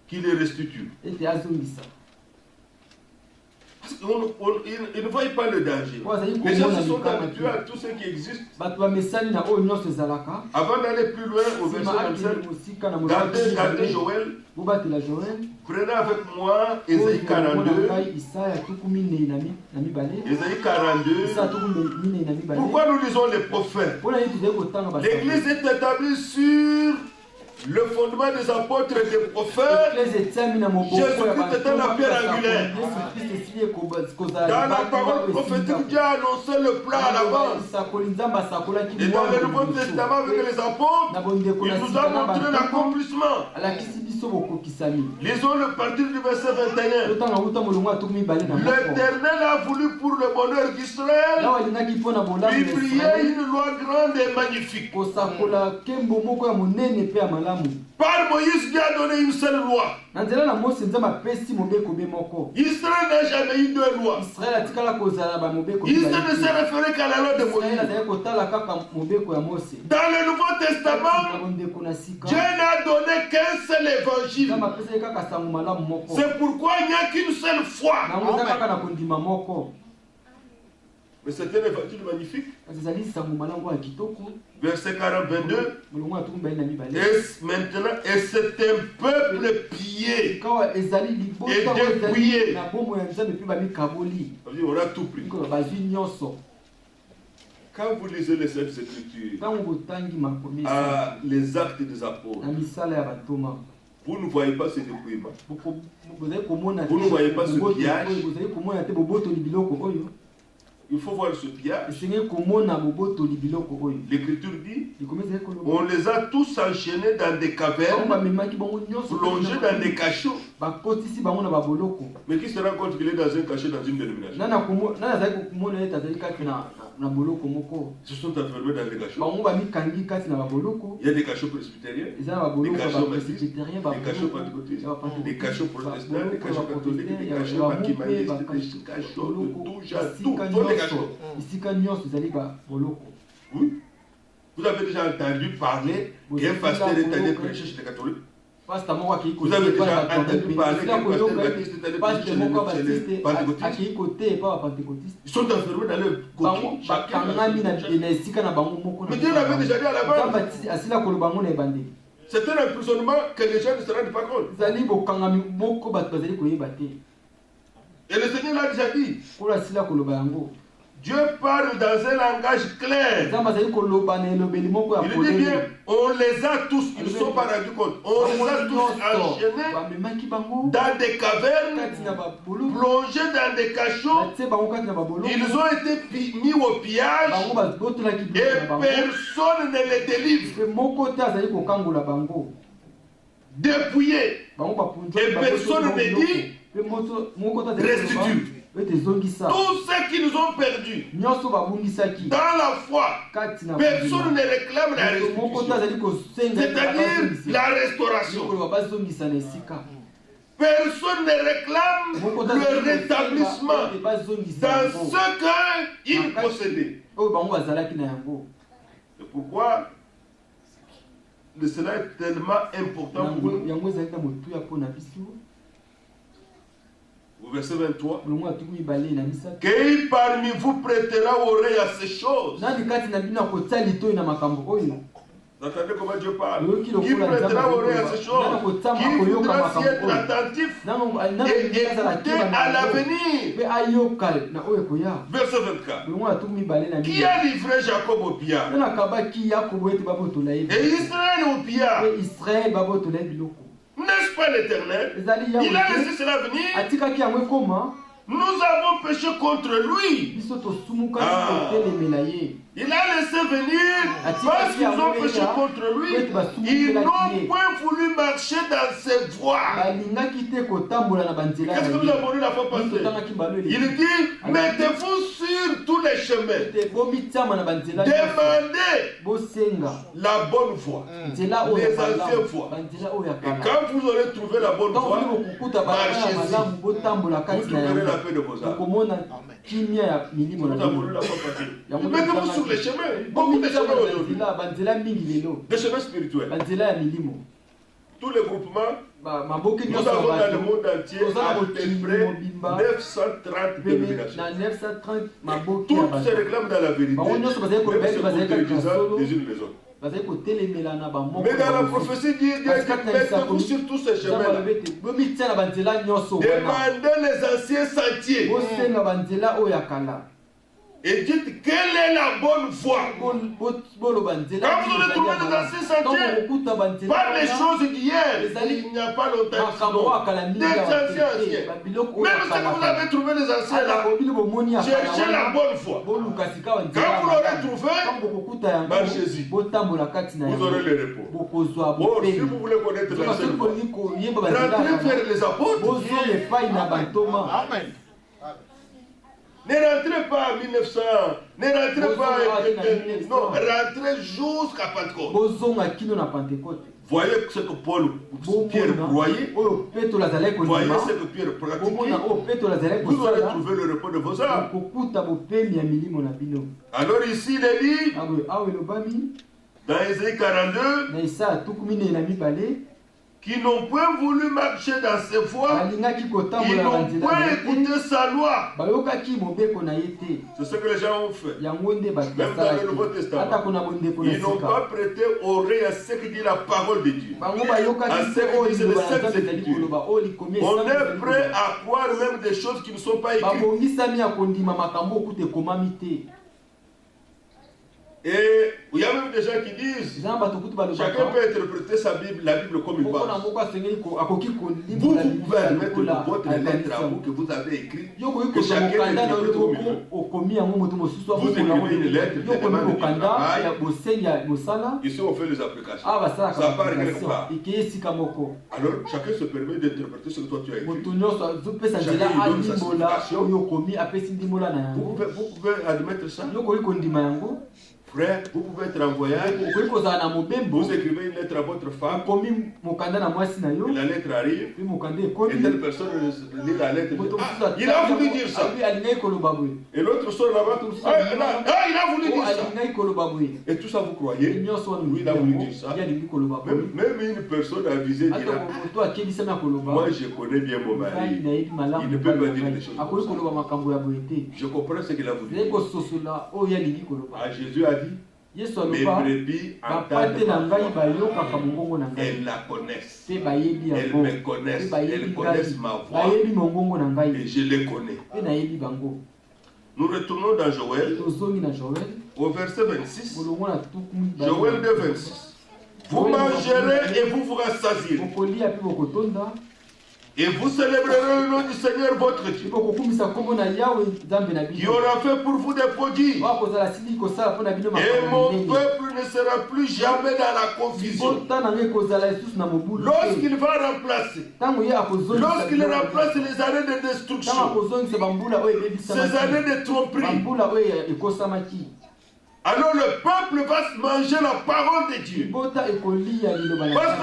Speaker 2: qu'il les restitue. Ils ne voient pas le danger. Les gens se sont habitués à tout ce qui existe. Avant d'aller plus loin au verset 25, gardez Joël. Prenez avec moi Ésaïe 42. Ésaïe 42. Pourquoi nous lisons les prophètes? L'église est établie sur le fondement des apôtres et des prophètes. Jésus-Christ étant la pierre angulaire. Dans la parole prophétique, Dieu a annoncé le plan à l'avance. Et dans le Nouveau Testament avec les apôtres, il nous a montré l'accomplissement. Lisons le partir du verset 21. L'Éternel a voulu pour le bonheur d'Israël lui briller une loi grande et magnifique. Par Moïse, Dieu a donné une seule loi. Israël n'a jamais eu deux lois. Israël ne s'est référé qu'à la loi de Moïse. Dans le Nouveau Testament, Dieu n'a donné qu'un seul évangile. C'est pourquoi il n'y a qu'une seule foi. Mais c'est un évangile magnifique. Verset 42. Maintenant, et c'est un peuple pillé et dépouillé. On a tout pris. Quand vous lisez les Saintes Écritures, les actes des apôtres, vous ne voyez pas ce dépouillement. Vous ne voyez pas ce pillage. Il faut voir ce pillage. L'Écriture dit, on les a tous enchaînés dans des cavernes, plongés dans des cachots. Mais qui se rend compte qu'il est dans un cachot dans une dénomination? Ils se sont enfermés dans les cachots. Il y a des cachots presbytériens, des cachots baptistes, des cachots pentecôtistes, des cachots protestants, des cachots catholiques, des cachots maquimaïstes, des cachots de tout genre, tous les cachots. Oui. Vous avez déjà entendu parler qu'un pasteur est allé prêcher chez les catholiques? Vous avez déjà entendu parler qu'un pasteur baptiste est allé prêcher chez les pentecôtistes? Ils sont enfermés dans leur coquille. Mais Dieu l'avait déjà dit à la base. C'est un emprisonnement que les gens ne se rendent pas compte. Et le Seigneur l'a déjà dit. Dieu parle dans un langage clair. Il dit bien, on les a tous, ils ne sont pas rendus compte, on les a tous enchaînés dans des cavernes, plongés dans des cachots. Ils ont été mis au pillage et personne ne les délivre. Dépouillés. Et personne ne dit restitue. Tous ceux qui nous ont perdus dans la foi, personne ne réclame la restitution, c'est-à-dire la restauration. Personne ne réclame le rétablissement dans ce qu'ils possédaient. C'est pourquoi cela est tellement important pour nous. Au verset 23, qui parmi vous prêtera oreille à ces choses? Vous entendez comment Dieu parle? Qui prêtera oreille à ces choses? Qui voudra s'y être attentif et écouter à l'avenir? Verset 24. Qui a livré Jacob au pillage? Et Israël au pillage? N'est-ce pas l'Éternel? Il a laissé cela venir. Nous avons péché contre lui. Il a laissé venir parce qu'ils ont péché contre lui. Ils n'ont point voulu marcher dans ses voies. Qu'est-ce que nous avons lu la fois passée? Il dit, mettez-vous sur tous les chemins. Demandez la bonne voie, les anciennes voies. Et quand vous aurez trouvé la bonne voie, marchez-y. Vous trouverez la paix de vos âmes. Mettez-vous sur les chemins. Beaucoup de chemins aujourd'hui. Des chemins spirituels. Tous les groupements, nous avons dans le monde entier à peu près 930 dénominations. Toutes se réclament dans la vérité, même se contredisant les unes les autres. Mais dans la prophétie, Dieu dit mettez-vous sur tous ces chemins-là. Demandez les anciens sentiers. Et dites quelle est la bonne voie. Quand vous allez trouver les anciens sentiers, pas les choses d'hier, il n'y a pas longtemps, des anciens. Même si vous avez trouvé les anciens là, cherchez la bonne voie. Quand vous l'aurez trouvé, marchez-y. Vous aurez le repos. Or, si vous voulez connaître la seule voie, rentrez vers les apôtres. Amen. Ne rentrez pas en 1900, ne rentrez pas non, rentrez jusqu'à Pentecôte. Voyez ce que Pierre croyait, voyez ce que Pierre pratiquait, vous aurez trouvé le repos de vos âmes. Alors ici il est dit, dans Ésaïe 42, qui n'ont point voulu marcher dans ses voies, ils n'ont point écouté sa loi. C'est ce que les gens ont fait. Même dans le Nouveau Testament, ils n'ont pas prêté oreille à ce que dit la parole de Dieu, à ce que disent les Saintes Écritures. On est prêt à croire même des choses qui ne sont pas écrites. Et il y a même des gens qui disent chacun peut interpréter sa Bible, la Bible comme il pense. Vous pouvez admettre votre lettre à vous que vous avez écrite, que chacun interprète comme il veut. Vous écrivez une lettre, vous demandez du travail. Ici on fait les applications. Ça part quelque part. Alors chacun se permet d'interpréter ce que toi tu as écrit. Chacun donne sa signification. Vous pouvez admettre ça. Frère, vous pouvez être en voyage, vous écrivez une lettre à votre femme, et la lettre arrive, et telle personne lit la lettre et dit, ah, il a voulu dire ça. Et l'autre sort là-bas, ah, il a voulu dire ça. Et tout ça vous croyez, oui, il a voulu dire ça. Même une personne avisée dira, moi je connais bien mon mari, il ne peut pas dire des choses comme ça. Je comprends ce qu'il a voulu dire. Ah, Jésus a dit, mes brebis entendent ma voix. Elles la connaissent. Elles me connaissent. Elles connaissent ma voix. Et je les connais. Nous retournons dans Joël, au verset 26. Joël 2, 26. Vous mangerez et vous vous rassasierez. Et vous célébrerez le nom du Seigneur votre Dieu, qui aura fait pour vous des prodiges. Et mon peuple ne sera plus jamais dans la confusion. Lorsqu'il va remplacer, lorsqu'il remplace les années de destruction, ces années de tromperie, alors le peuple va manger la parole de Dieu. Parce que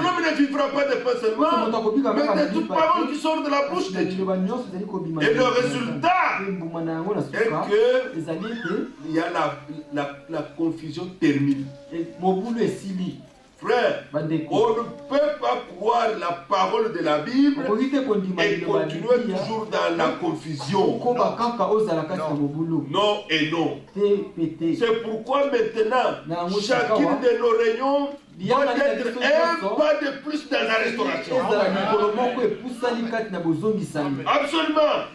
Speaker 2: l'homme ne vivra pas de pain seulement, mais de toute parole qui sort de la bouche de Dieu. Et le résultat est qu'il y a la confusion terminée. Frère, on ne peut pas croire la parole de la Bible et continuer toujours dans la confusion. Non et non. C'est pourquoi maintenant, chacune de nos réunions doit être un pas de plus dans la restauration. Absolument.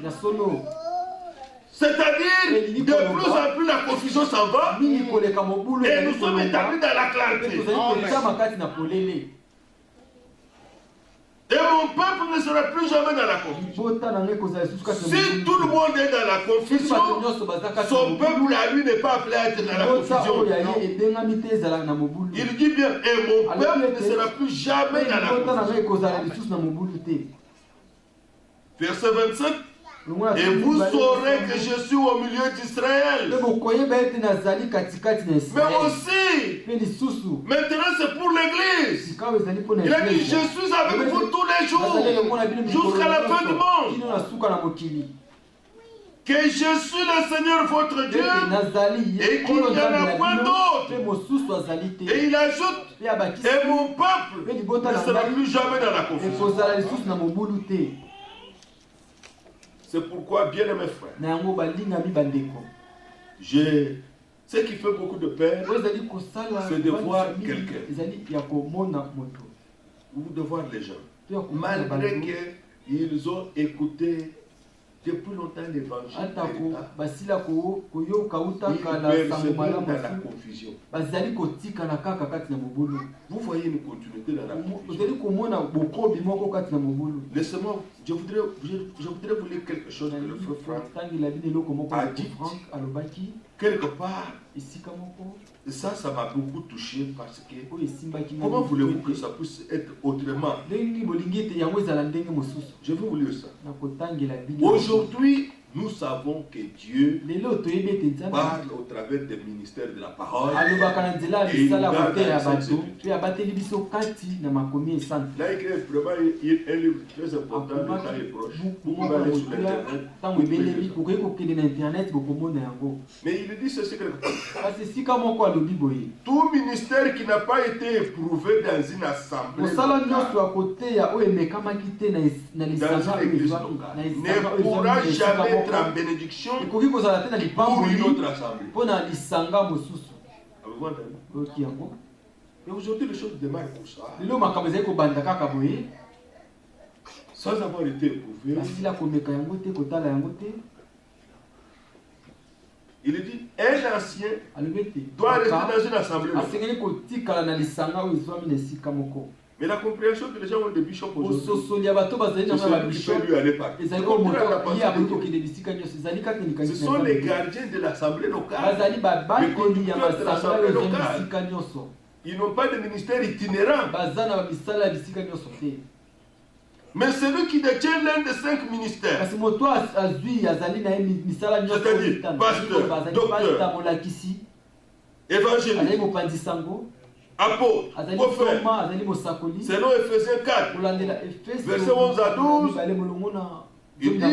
Speaker 2: C'est-à-dire, de plus en plus la confusion s'en va et nous sommes établis dans la clarté. Et mon peuple ne sera plus jamais dans la confusion. Si tout le monde est dans la confusion, son peuple à lui n'est pas appelé à être dans la confusion. Il dit bien, et mon peuple ne sera plus jamais dans la confusion. Verset 27. Et vous saurez que je suis au milieu d'Israël. Mais aussi, maintenant c'est pour l'église. Il a dit, je suis avec vous tous les jours, jusqu'à la fin du monde. Que je suis le Seigneur votre Dieu, et qu'il n'y en a point d'autre. Et il ajoute, et mon peuple ne sera plus jamais dans la confusion. C'est pourquoi, bien aimés frères, ce qui fait beaucoup de peine, c'est de voir quelqu'un ou de voir les gens, malgré qu'ils ont écouté depuis longtemps l'évangile, ils persèvèrent dans la confusion. Vous voyez une continuité dans la confusion. Laissez-moi, je voudrais vous lire quelque chose que le frère Franck a dit quelque part. Et ça m'a beaucoup touché parce que comment voulez-vous que ça puisse être autrement? Je vais vous lire ça. Aujourd'hui, nous savons que Dieu parle au travers des ministères de la parole. Et il garde là, il crée vraiment un livre très important, le temps est proche. Vous pouvez aller sur Internet. Mais il dit ceci quelque part. Tout ministère qui n'a pas été éprouvé dans une assemblée ne pourra jamais être en bénédiction pour une autre assemblée. Avez-vous entendu? Et aujourd'hui, les choses démarrent pour ça. Sans avoir été éprouvé. Il dit, un ancien doit rester dans une assemblée. Mais la compréhension que les gens ont des bishops aujourd'hui, c'est celui qui peut lui aller partout. Ce sont les gardiens de l'assemblée locale, les conducteurs de l'assemblée locale. Ils n'ont pas de ministère itinérant. Mais celui qui détient l'un des 5 ministères, c'est-à-dire pasteur, docteur, évangéliste, apôtre, prophète, selon Ephésiens 4, verset 11 à 12, il dit,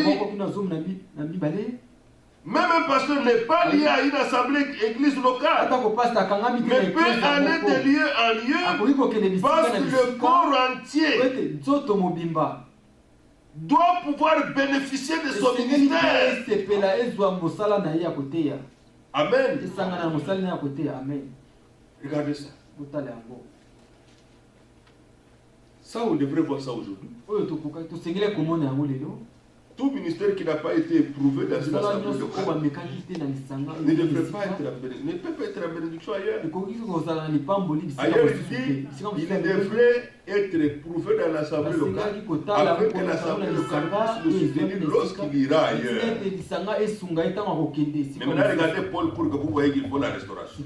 Speaker 2: même un pasteur n'est pas lié à une assemblée église locale, mais peut aller de lieu en lieu parce que le corps entier doit pouvoir bénéficier de son ministère. Amen. Regardez ça. Ça, on devrait voir ça aujourd'hui. tout ministère qui n'a pas été éprouvé dans une assemblée locale ne devrait pas être ne peut pas être en bénédiction ailleurs. Ailleurs, il devrait être éprouvé dans l'assemblée locale afin que l'assemblée locale puisse le soutenir lorsqu'il ira ailleurs. Mais maintenant, regardez Paul pour que vous voyez qu'il faut la restauration.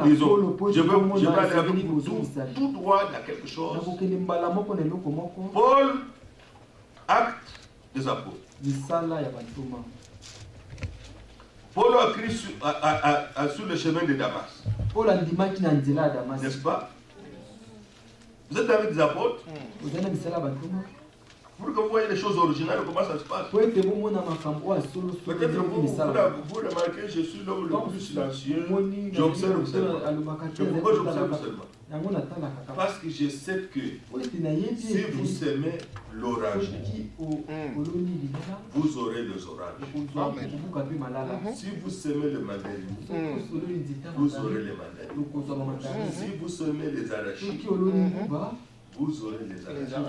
Speaker 2: Ils ont, je vais aller avec vous tout droit dans quelque chose. Paul, acte des apôtres. Paul a écrit sur le chemin de Damas. N'est-ce pas? Vous êtes avec des apôtres? Pour que vous voyez les choses originales, comment ça se passe. Peut-être vous remarquez, je suis l'homme le plus silencieux. J'observe seulement. Pourquoi j'observe seulement? Parce que je sais que si vous semez l'orange, vous aurez les oranges. Si vous semez le mandarine, vous aurez les mandarines. Si vous semez les arachides, vous aurez les arachides.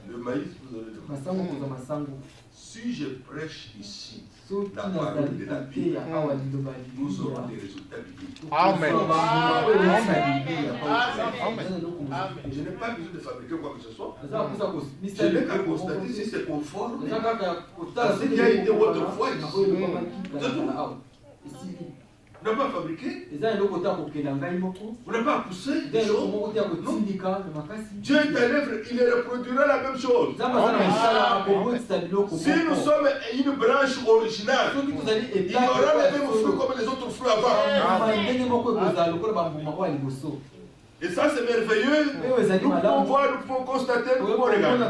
Speaker 2: Le maïs, vous aurez le maïs. Si je prêche ici la parole de la Bible, vous aurez des résultats bibliques.
Speaker 4: Amen.
Speaker 2: Je n'ai pas besoin de fabriquer quoi que ce soit. Je n'ai qu'à constater si c'est conforme à ce qui a été autrefois ici. Vous n'avez pas fabriqué, vous n'avez pas poussé des choses. Dieu est à l'œuvre, il reproduira la même chose. Si nous sommes une branche originale, il y aura les mêmes fruits comme les autres fruits avant. Et ça c'est merveilleux. Nous pouvons voir, nous pouvons constater, nous pouvons regarder.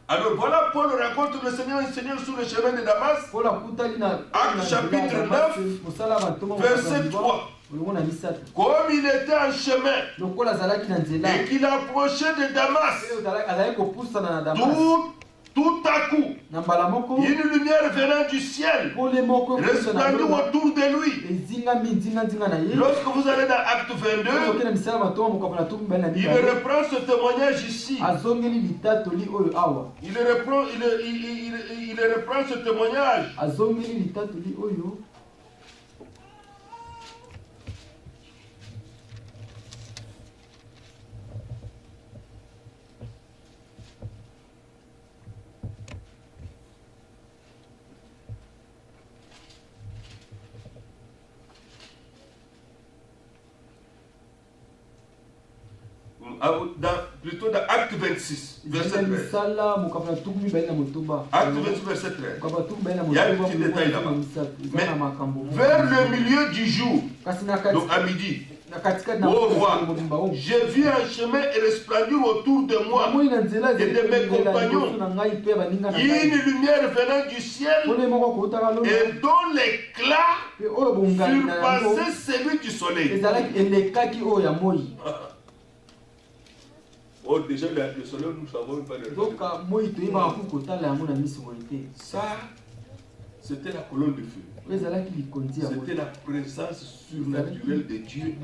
Speaker 2: Alors voilà, Paul rencontre le Seigneur sur le chemin de Damas. Acte chapitre 9, verset 3. Comme il était en chemin et qu'il approchait de Damas, tout à coup, une lumière venant du ciel resplendit autour de lui. Lorsque vous allez dans Acte 22, il reprend ce témoignage ici. Il reprend ce témoignage. Plutôt dans Acte 26, verset 13. Acte 26, verset 13. Il y a un petit détail là-bas. Mais vers le milieu du jour, donc à midi, au roi, j'ai vu un chemin resplendir autour de moi et de mes compagnons. Une lumière venant du ciel et dont l'éclat surpassait celui du soleil. Oh, déjà, le soleil, nous savons pas le ça, c'était la colonne de feu. C'était la présence surnaturelle de Dieu.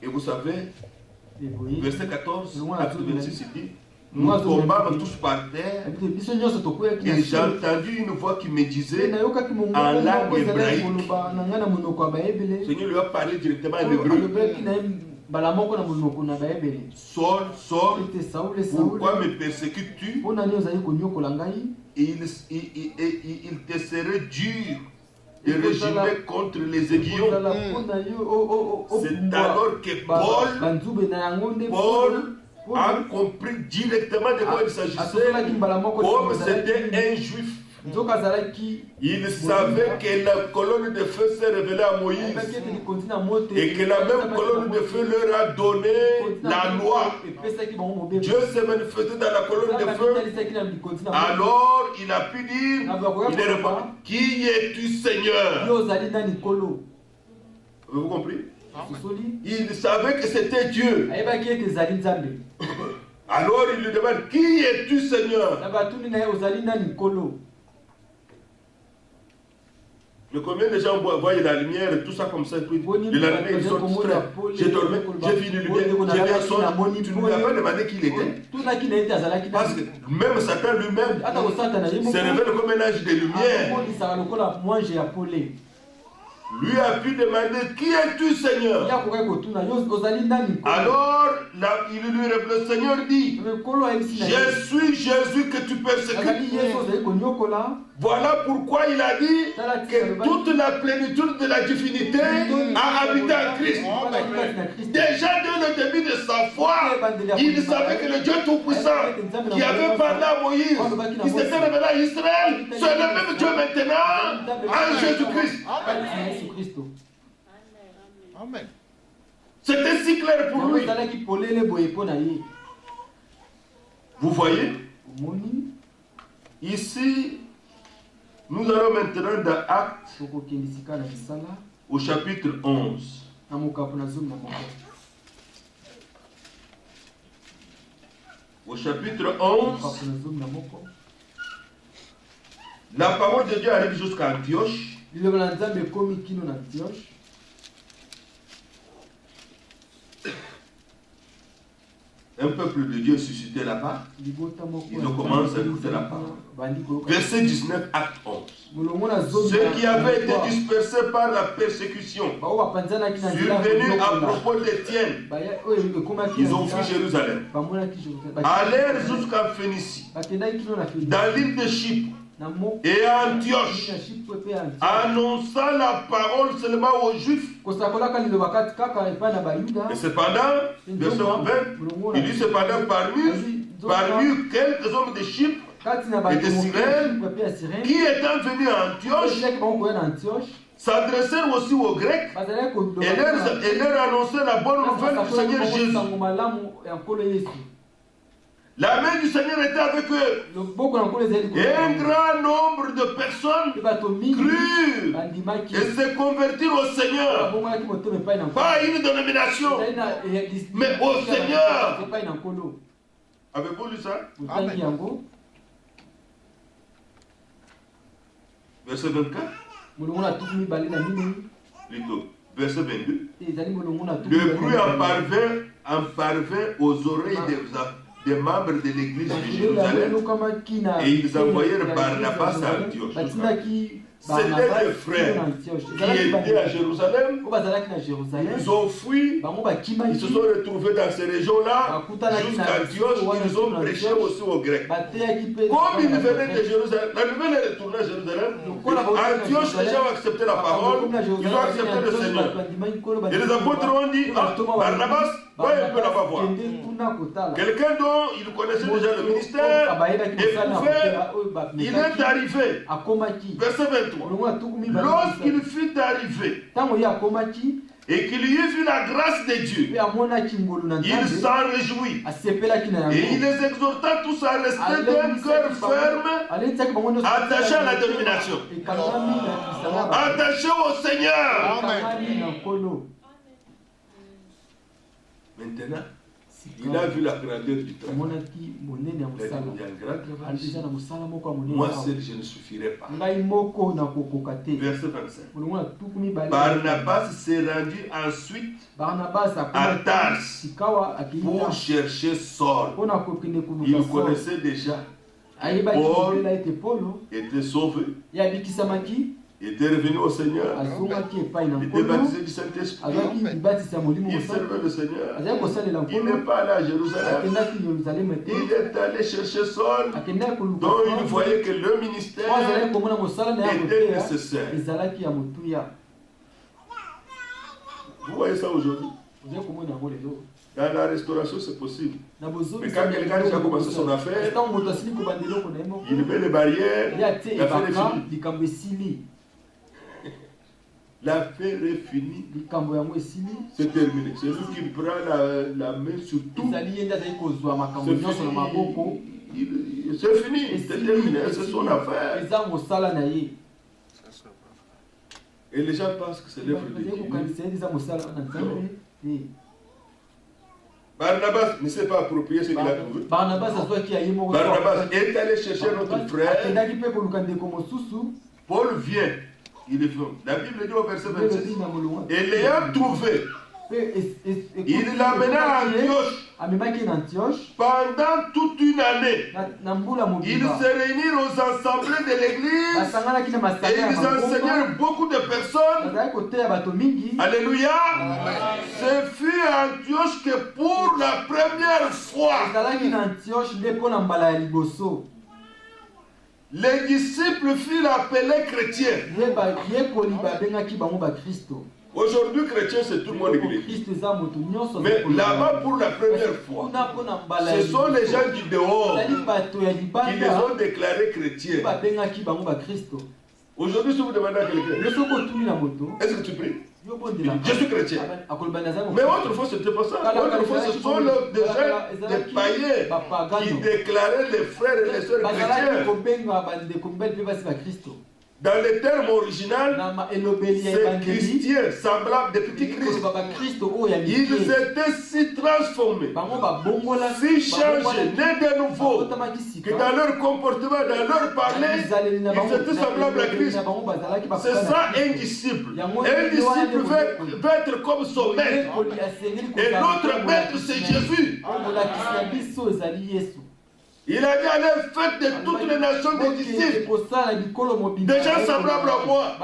Speaker 2: Et vous savez, verset 14, acte 26, il dit, nous tombâmes tous par terre et j'ai entendu une voix qui me disait en langue hébraïque. Seigneur lui a parlé directement en hébreu. Saul, Saul, pourquoi me persécutes-tu? Il te serait dur de régimer contre les aiguillons. C'est alors que Paul a compris directement de quoi il s'agissait, comme c'était un juif. Il savait que la colonne de feu s'est révélée à Moïse et que la même colonne de feu leur a donné la loi. Dieu s'est manifesté dans la colonne de feu. Alors il a pu dire, il est répondu, qui es-tu Seigneur? Avez-vous compris? Il savait que c'était Dieu. Alors il lui demande, qui es-tu Seigneur? Mais combien de gens voient la lumière et tout ça comme ça, puis de la lumière, ils sont distraits. J'ai dormi, j'ai vu une lumière, j'ai vu un son, tu ne lui as pas demandé qui il était. Parce que même Satan lui-même se révèle comme un ange de lumière. Lui a pu demander, qui es-tu, Seigneur? Alors, il lui répond, le Seigneur dit, je suis Jésus que tu persécutes. Voilà pourquoi il a dit que toute la plénitude de la divinité a habité en Christ. Déjà dès le début de sa foi, il savait que le Dieu Tout-Puissant qui avait parlé à Moïse, qui s'était révélé à Israël, c'est le même Dieu maintenant en Jésus-Christ.
Speaker 3: Amen.
Speaker 2: C'était si clair pour lui. Vous voyez? Ici, nous allons maintenant dans Actes au chapitre 11. Au chapitre 11, la parole de Dieu arrive jusqu'à Antioche. Un peuple de Dieu suscité là-bas. Ils ont commencé à écouter la parole. Verset 19, acte 11. Ceux qui avaient été dispersés par la persécution, survenus à propos d'Étienne, ils ont fui Jérusalem. Allèrent jusqu'à Phénicie, dans l'île de Chypre et à Antioche, annonçant la parole seulement aux Juifs. Et cependant, verset 20, il dit cependant parmi quelques hommes de Chypre et de Cyrène qui étant venus à Antioche s'adressèrent aussi aux Grecs et leur annonçaient la bonne nouvelle du Seigneur Jésus. La main du Seigneur était avec eux. Et un grand nombre de personnes crurent et se convertirent au Seigneur. Pas à une dénomination, mais au Seigneur. Avez-vous lu ça? Amen. Verset 24. Plutôt. Verset 22. Le bruit en parvint aux oreilles des membres de l'église de Jérusalem et ils envoyèrent Barnabas à Antioche. C'était des frères qui étaient à Jérusalem. Ils ont fui. Ils se sont retrouvés dans ces régions-là jusqu'à Antioche. Ils ont prêché aussi aux Grecs. Comme ils venaient de Jérusalem, la nouvelle est retournée à Jérusalem. Antioche, les gens ont accepté la parole. Ils ont accepté le Seigneur. Et les apôtres ont dit, Barnabas, va un peu là-bas voir. Quelqu'un dont ils connaissaient déjà le ministère et il est arrivé. Verset 23. Lorsqu'il fut arrivé et qu'il y eut vu la grâce de Dieu, il s'en réjouit et il les exhorta tous à rester d'un cœur ferme, attaché à la dénomination, attaché au Seigneur. Amen. Maintenant, il a vu la grandeur du travail. Moi seul, je ne suffirai pas. Verset 25. Barnabas s'est rendu ensuite à Tars pour chercher Saul. Il connaissait déjà. Paul était sauvé. Il était revenu au Seigneur. Il était baptisé du Saint-Esprit. Il servait le Seigneur. Il n'est pas allé à Jérusalem. Il est allé chercher Saul, dont il voyait que le ministère était nécessaire. Vous voyez ça aujourd'hui? Dans la restauration, c'est possible. Mais quand quelqu'un a commencé son affaire, il met les barrières, l'affaire est finie. L'affaire est finie. C'est terminé. C'est lui qui prend la main sur tout. C'est fini. C'est terminé. C'est son affaire. Et les gens pensent que c'est l'œuvre de Dieu. Barnabas ne s'est pas approprié ce qu'il a trouvé. Barnabas est allé chercher notre frère. Paul vient. Il est venu. La Bible dit au verset 26. Et l'ayant trouvé, il l'amena à Antioche. Pendant toute une année, ils se réunirent aux assemblées de l'église et ils enseignèrent beaucoup de personnes. Alléluia. Ce fut à Antioche que pour la première fois, les disciples furent appelés chrétiens. Aujourd'hui, chrétien, c'est tout le monde église. Mais là-bas, pour la première fois, ce sont les gens du dehors qui les ont déclarés chrétiens. Aujourd'hui, si vous demandez à quelqu'un, est-ce que tu pries? Je suis chrétien. Mais autrefois, ce n'était pas ça. Autrefois, ce sont des gens, des païens, qui déclaraient les frères et les sœurs chrétiens. Dans le terme original, c'est chrétiens, semblables des petits Christ. Ils étaient si transformés, si changés, nés de nouveau, que dans leur comportement, dans leur parler, ils étaient semblables à Christ. C'est ça un disciple. Un disciple veut être comme son maître. Et notre maître, c'est Jésus. Il a dit, allez, faites de toutes les nations des disciples, des gens semblables à moi.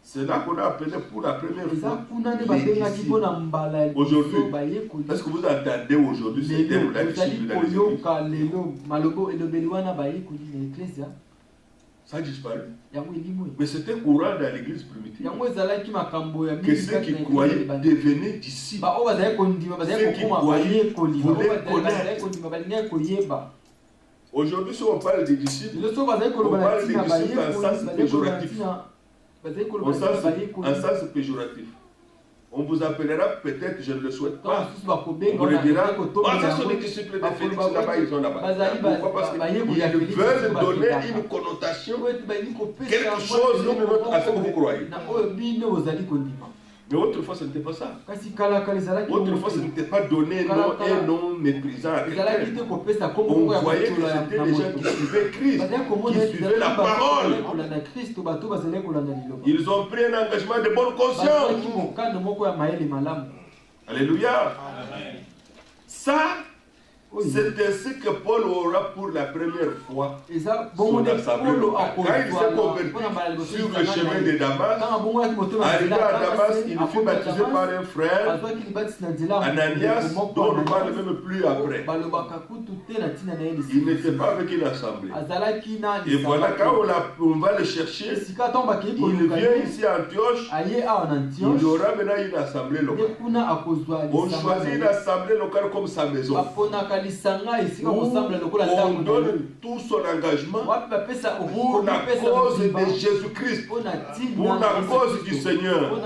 Speaker 2: C'est là qu'on a appelé pour la première fois les disciples. Aujourd'hui, est-ce que vous entendez aujourd'hui ce terme là, disciple dans l'église? Ça a disparu. Mais c'était courant dans l'église primitive que ceux qui croyaient devenaient disciples. Ceux qui croyaient voulaient connaître. Aujourd'hui, si on parle des disciples, on parle des disciples en sens péjoratif. En sens péjoratif. On vous appellera peut-être, je ne le souhaite pas. On vous le dira, ça sont les disciples de Félix là-bas, ils sont là-bas. Pourquoi? Parce qu'ils veulent donner une connotation, quelque chose, une autre à ce que vous croyez. Mais autrefois, ce n'était pas ça. Autrefois, ce n'était pas donné un nom méprisant à quelqu'un. On voyait que c'était des gens qui suivaient Christ, qui suivaient la parole. Ils ont pris un engagement de bonne conscience. Alléluia. Ça, c'est ainsi que Paul aura pour la première fois son assemblée locale. Quand il s'est converti sur le chemin de Damas, arrivé à Damas, il fut baptisé par un frère, Ananias, dont on ne parle même plus après. Il n'était pas avec une assemblée. Et voilà, quand on va le chercher, il vient ici à Antioche, il y aura maintenant une assemblée locale. On choisit une assemblée locale comme sa maison. On donne tout son engagement pour la cause de Jésus-Christ, pour la cause du Seigneur.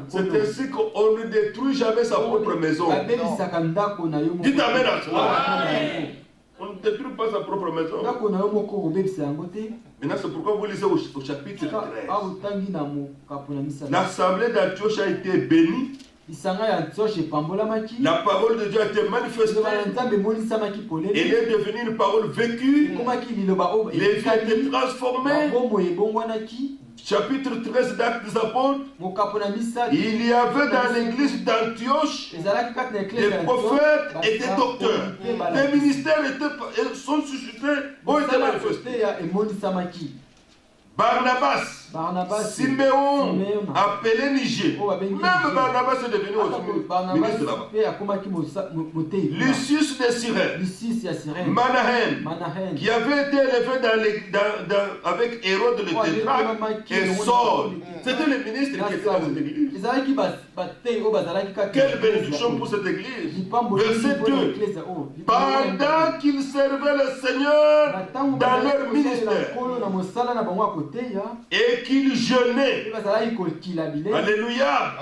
Speaker 2: C'est ainsi qu'on ne détruit jamais sa propre maison. Dites amen à cela. On ne détruit pas sa propre maison. Maintenant, c'est pourquoi vous lisez au chapitre 13. L'assemblée d'Antioche a été bénie. La parole de Dieu a été manifestée. Elle est devenue une parole vécue. Les vies ont été transformées. Chapitre 13 d'Actes des Apôtres. Il y avait dans l'église d'Antioche des prophètes et des docteurs. Des ministères sont suscités, ont été manifestés. Barnabas, Siméon, appelé Niger. Même Barnabas est devenu ministre là-bas. Lucius de Cyrène, Manahem, qui avait été élevé avec Hérode le tétrarque, et Saul. C'était le ministre qui était dans cette église. Quelle bénédiction pour cette église. Verset 2. Pendant qu'ils servaient le Seigneur dans leur ministère et qu'ils jeûnaient. Alléluia.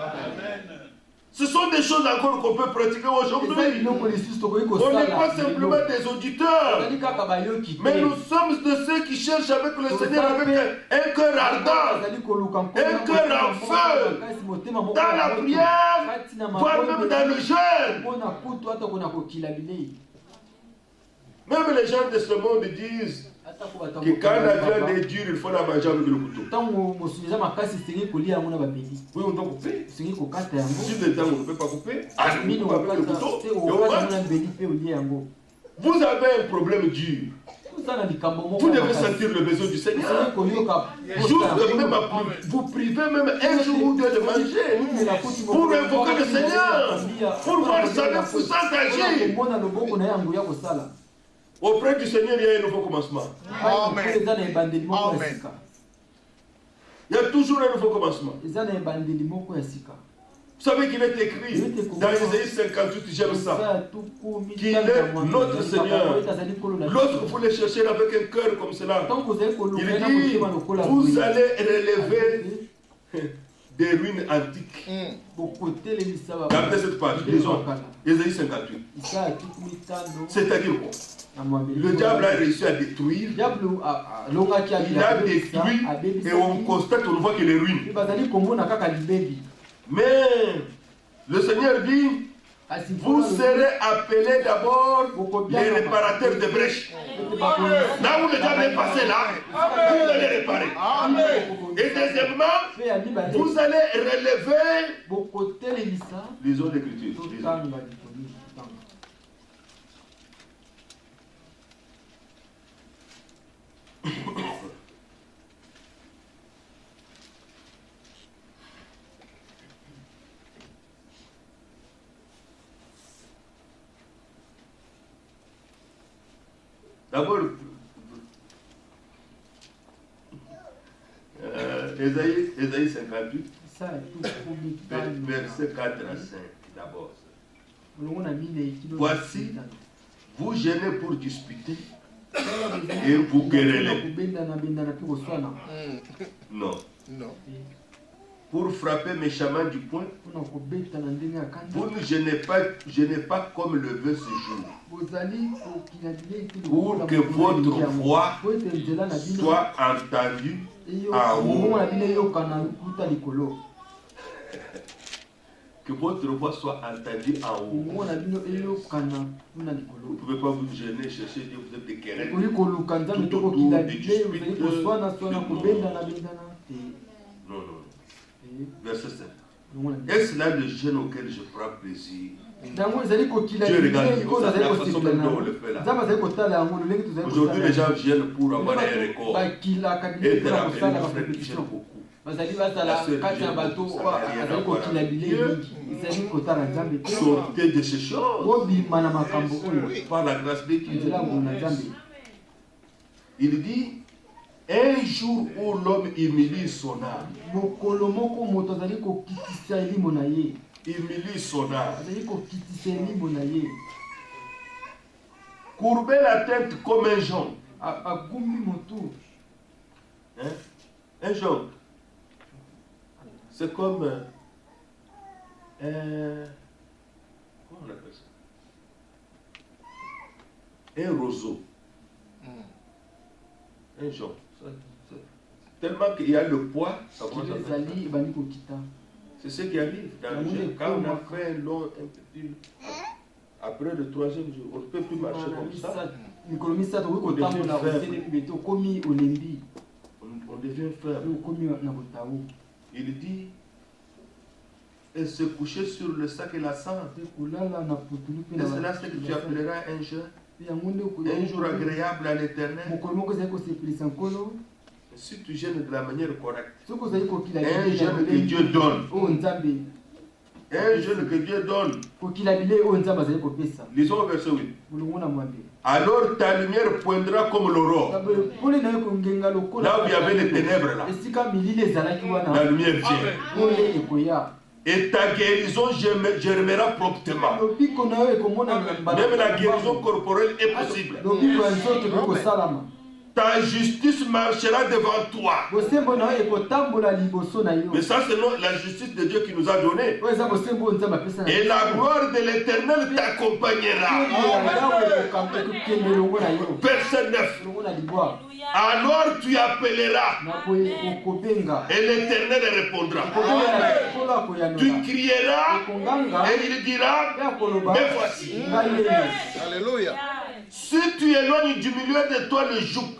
Speaker 2: Ce sont des choses encore qu'on peut pratiquer aujourd'hui. On n'est pas simplement des auditeurs, mais nous sommes de ceux qui cherchent avec le Seigneur avec un cœur ardent, un cœur en feu, dans la prière, voire même dans le jeûne. Même les gens de ce monde disent, que quand la viande est dure, il faut la manger avec le couteau. Oui, on doit couper. Si le temps on ne peut pas couper, on coupe avec le couteau et on mange. Vous avez un problème dur. Vous devez sentir le besoin du Seigneur. Vous privez même un jour ou deux de manger pour invoquer le Seigneur, pour voir sa puissance agir. Auprès du Seigneur, il y a un nouveau commencement.
Speaker 4: Amen. Amen.
Speaker 2: Il y a toujours un nouveau commencement. Vous savez qu'il est écrit dans Isaïe 58, j'aime ça, qu'il est notre Seigneur. Lorsque vous le cherchez avec un cœur comme cela, il dit, vous allez relever des ruines antiques. Regardez cette page, lisons, Isaïe 58. C'est-à-dire quoi? Le diable a réussi à détruire. Il a détruit et on constate, on voit qu'il est ruine. Mais le Seigneur dit, vous serez appelés d'abord les réparateurs de brèches. Là où le diable est passé là, vous allez réparer. Et deuxièmement, vous allez relever. Lisons l'Écriture. D'abord, Ésaïe 58, verset 4 à 5, d'abord. Voici, vous gênez pour disputer et vous querellez. Non.
Speaker 4: Non.
Speaker 2: Pour frapper méchamment du poing, vous ne gênez pas comme le veut ce jour. Pour que votre voix soit entendue en haut. Que votre voix soit entendue en haut. Vous ne pouvez pas vous gêner, chercher Dieu, vous êtes des querelles. Tout autour des disputes. Non. Verset 7. Est-ce là le jeûne auquel je prends plaisir? Dieu regarde la façon dont on le fait là. Aujourd'hui, les gens viennent pour avoir un record. Et de rappeler nos frères qui gênent beaucoup. Sortez de ces choses par la grâce de Dieu. Il dit, un jour où l'homme humilie son âme. Humilie son âme. Courber la tête comme un jonc. Hein? Un jonc. C'est comme comment on appelle ça? Un roseau. Un jonc. Tellement qu'il y a le poids, ça commence à faire. C'est ce qui arrive dans le jeûne. Quand on a fait un long, un petit, après le troisième jour, on ne peut plus marcher comme ça. On devient faible. Il dit, et se coucher sur le sac et la cendre. Et c'est là ce que tu appelleras un jeûne. Un jour agréable à l'Éternel. Si tu gênes de la manière correcte, un jeûne que Dieu donne. Un jeûne que Dieu donne. Lisons au verset 8. Alors ta lumière poindra comme l'aurore. Là où il y avait les ténèbres là, la lumière vient. Et ta guérison germera promptement. Même la guérison corporelle est possible. Ta justice marchera devant toi. Mais ça, c'est la justice de Dieu qui nous a donné. Et la gloire de l'Éternel t'accompagnera. Verset 9. Alors tu appelleras et l'Éternel répondra. Tu crieras et il dira, me voici.
Speaker 4: Alléluia.
Speaker 2: Si tu éloignes du milieu de toi le joug,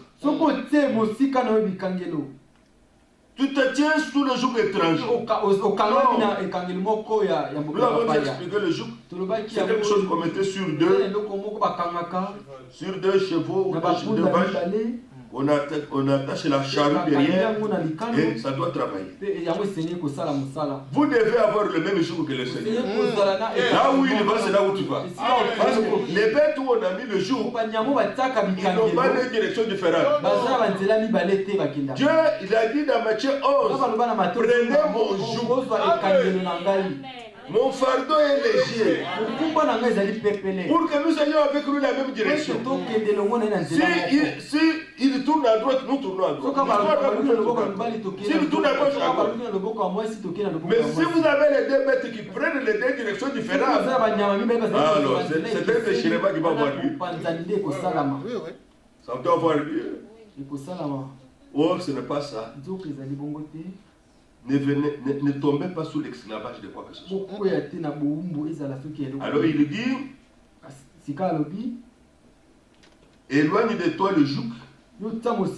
Speaker 2: tu te tiens sous le joug étranger. Nous avons expliqué le joug. C'est quelque chose qu'on mettait sur deux chevaux ou deux vaches. On attache la charrue derrière et ça doit travailler. Vous devez avoir le même joug que le Seigneur. Là où il va, c'est là où tu vas. Parce que les bêtes où on a mis le joug, ils n'ont pas de direction différente. Dieu, il a dit dans Matthieu 11, prenez mon joug. Mon fardeau est léger. Pour que nous ayons avec lui la même direction. Si il tourne à droite, nous tournons à droite. S'il tourne à gauche, à gauche. Mais si vous avez les deux bêtes qui prennent les deux directions différentes, alors c'est un déchirement qui va avoir lieu. Ça doit avoir lieu. Or, ce n'est pas ça. Ne tombez pas sous l'esclavage de quoi que ce soit. Alors il dit, éloigne de toi le joug,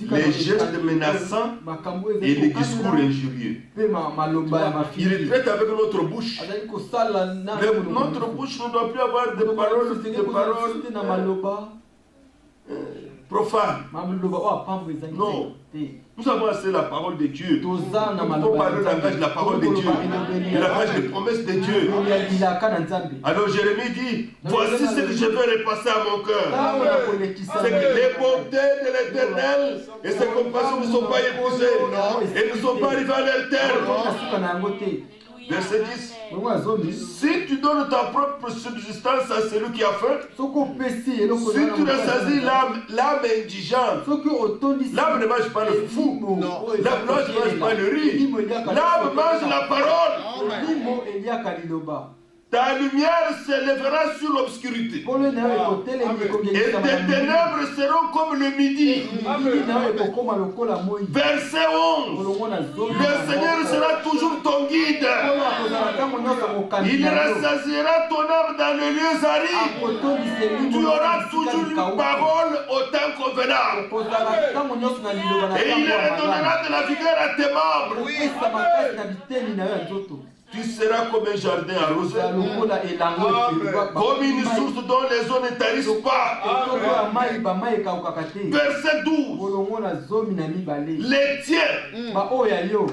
Speaker 2: les gestes menaçants et les discours injurieux. Il traite avec notre bouche. Notre bouche ne doit plus avoir de paroles profanes. Non. Nous avons assez la parole de Dieu. Nous pouvons parler le langage de la parole de Dieu, le langage des promesses de Dieu. Alors Jérémie dit, voici ce que je vais repasser à mon cœur. C'est que les bontés de l'Éternel et ses compassions ne sont pas épousées et ne sont pas arrivées à leur terme. Verset 10. Si tu donnes ta propre subsistance à celui qui a faim, si tu rassasies l'âme indigente, l'âme ne mange pas le fou, l'âme ne mange pas le riz, l'âme mange la parole. Ta lumière s'élèvera sur l'obscurité. Et tes ténèbres seront comme le midi. Verset 11. Le Seigneur sera toujours ton guide. Il rassasiera ton âme dans les lieux arides. Tu auras toujours une parole au temps convenable. Et il redonnera de la vigueur à tes membres. Tu seras comme un jardin arrosé, comme une source dont les eaux ne tarissent pas. Verset 12. Les tiens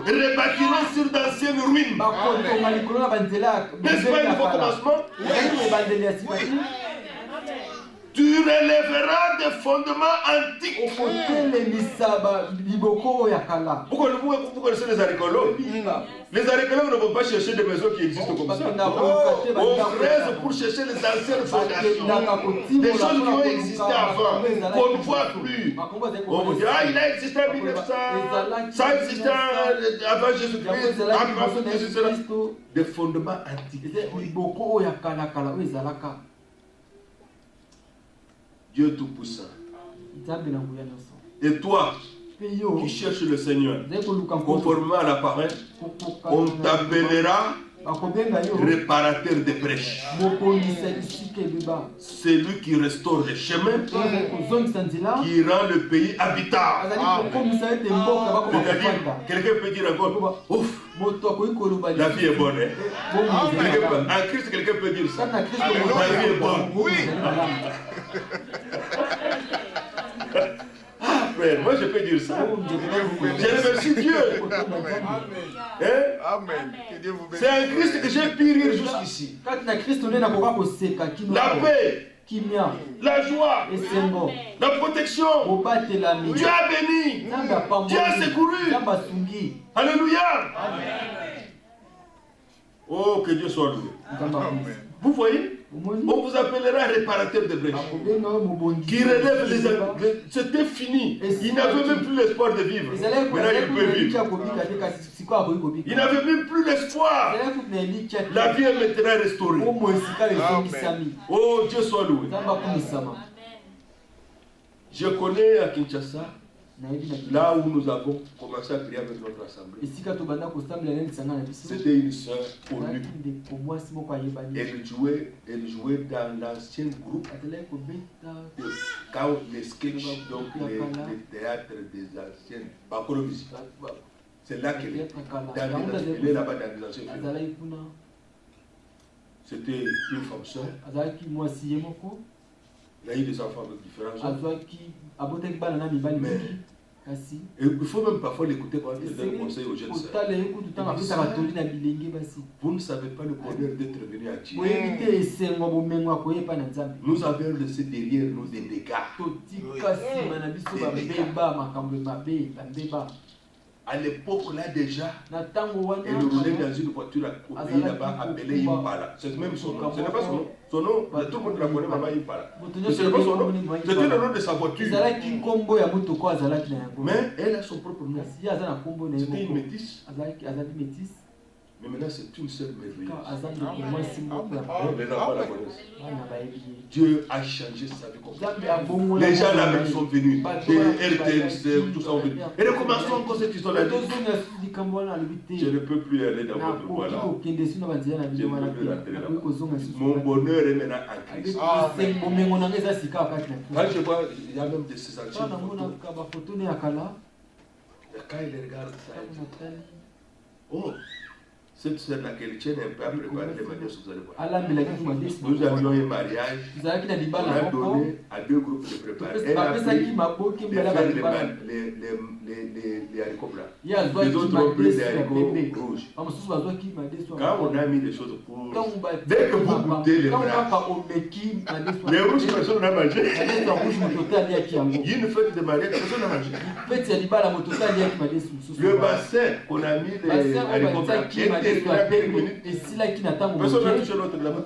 Speaker 2: rebâtiront sur d'anciennes ruines. N'est-ce pas un nouveau commencement? Tu relèveras des fondements antiques. Vous connaissez les aricolos? Les aricolos ne vont pas chercher des maisons qui existent comme ça. On fraise pour chercher les anciennes fondations. Des choses qui ont existé avant, qu'on ne voit plus. On vous dit, ah, il a existé en 1900, ça existait avant Jésus-Christ, avant Jésus-Christ. Des fondements antiques. Dieu Tout-Puissant. Et toi, qui cherches le Seigneur, conformément à la parole, on t'appellera réparateur des brèches. C'est lui qui restaure les chemins, qui rend le pays habitable. Quelqu'un peut dire encore, ouf, la vie est bonne. En Christ, quelqu'un peut dire ça. La vie est bonne. Oui. Ah frère, moi je peux dire ça. Je remercie Dieu.
Speaker 4: Amen.
Speaker 2: C'est en Christ que j'ai pu rire jusqu'ici. La paix, la joie, la protection. Dieu a béni. Dieu a secouru. Alléluia. Oh, que Dieu soit loué. Vous voyez, on vous appellera réparateur de brèches. Qui relève les âmes. C'était fini. Il n'avait même plus l'espoir de vivre. Maintenant, il peut vivre. Il n'avait même plus l'espoir. La vie est maintenant restaurée. Oh, Dieu soit loué. Je connais à Kinshasa Là où nous avons commencé à prier avec notre assemblée, c'était une sœur connue. Elle jouait dans l'ancien groupe quand les sketchs, donc les théâtres des anciennes Bakolovici. C'est là qu'elle est. Elle est là-bas dans les anciens films. C'était une femme sœur. Il a eu des enfants avec différents hommes. Mais il faut même parfois l'écouter quand il donne conseil aux jeunes sœurs. Vous ne savez pas le bonheur d'être venu à Dieu. Nous avions laissé derrière nous des dégâts. À l'époque là déjà, elle roulait dans une voiture au pays là-bas appelée Impala. C'est même son nom. Ce n'est pas son nom. Son nom, tout le monde la connaît, Maman Impala. Ce n'est pas son nom. C'était le nom de sa voiture. Mais elle a son propre nom. C'était une métisse. Mais maintenant c'est une sœur merveilleuse. Les enfants la connaissent. Dieu a changé sa vie complètement. Les gens là-même sont venus. Des RTNC, tout ça sont venus. Et recommençons encore cette histoire-là. Je ne peux plus aller dans votre voie là. Je ne peux plus rentrer là-bas. Mon bonheur est maintenant en Christ. Quand je vois, il y a même des ces anciennes photos. Quand il regarde ça, oh, cette sœur-là qu'elle tient un peu à préparer les mariages, vous allez voir. Nous avions un mariage, on a donné à deux groupes de préparer. Elle a pris de faire les haricots blancs. Les autres ont pris des haricots rouges. Quand on a mis des choses pour... Dès que vous goûtez les blancs, les rouges, personne n'a mangé. Il y a une fête de mariage, personne n'a mangé. Le bassin qu'on a mis les haricots blancs, personne n'a touché l'autre là-bas.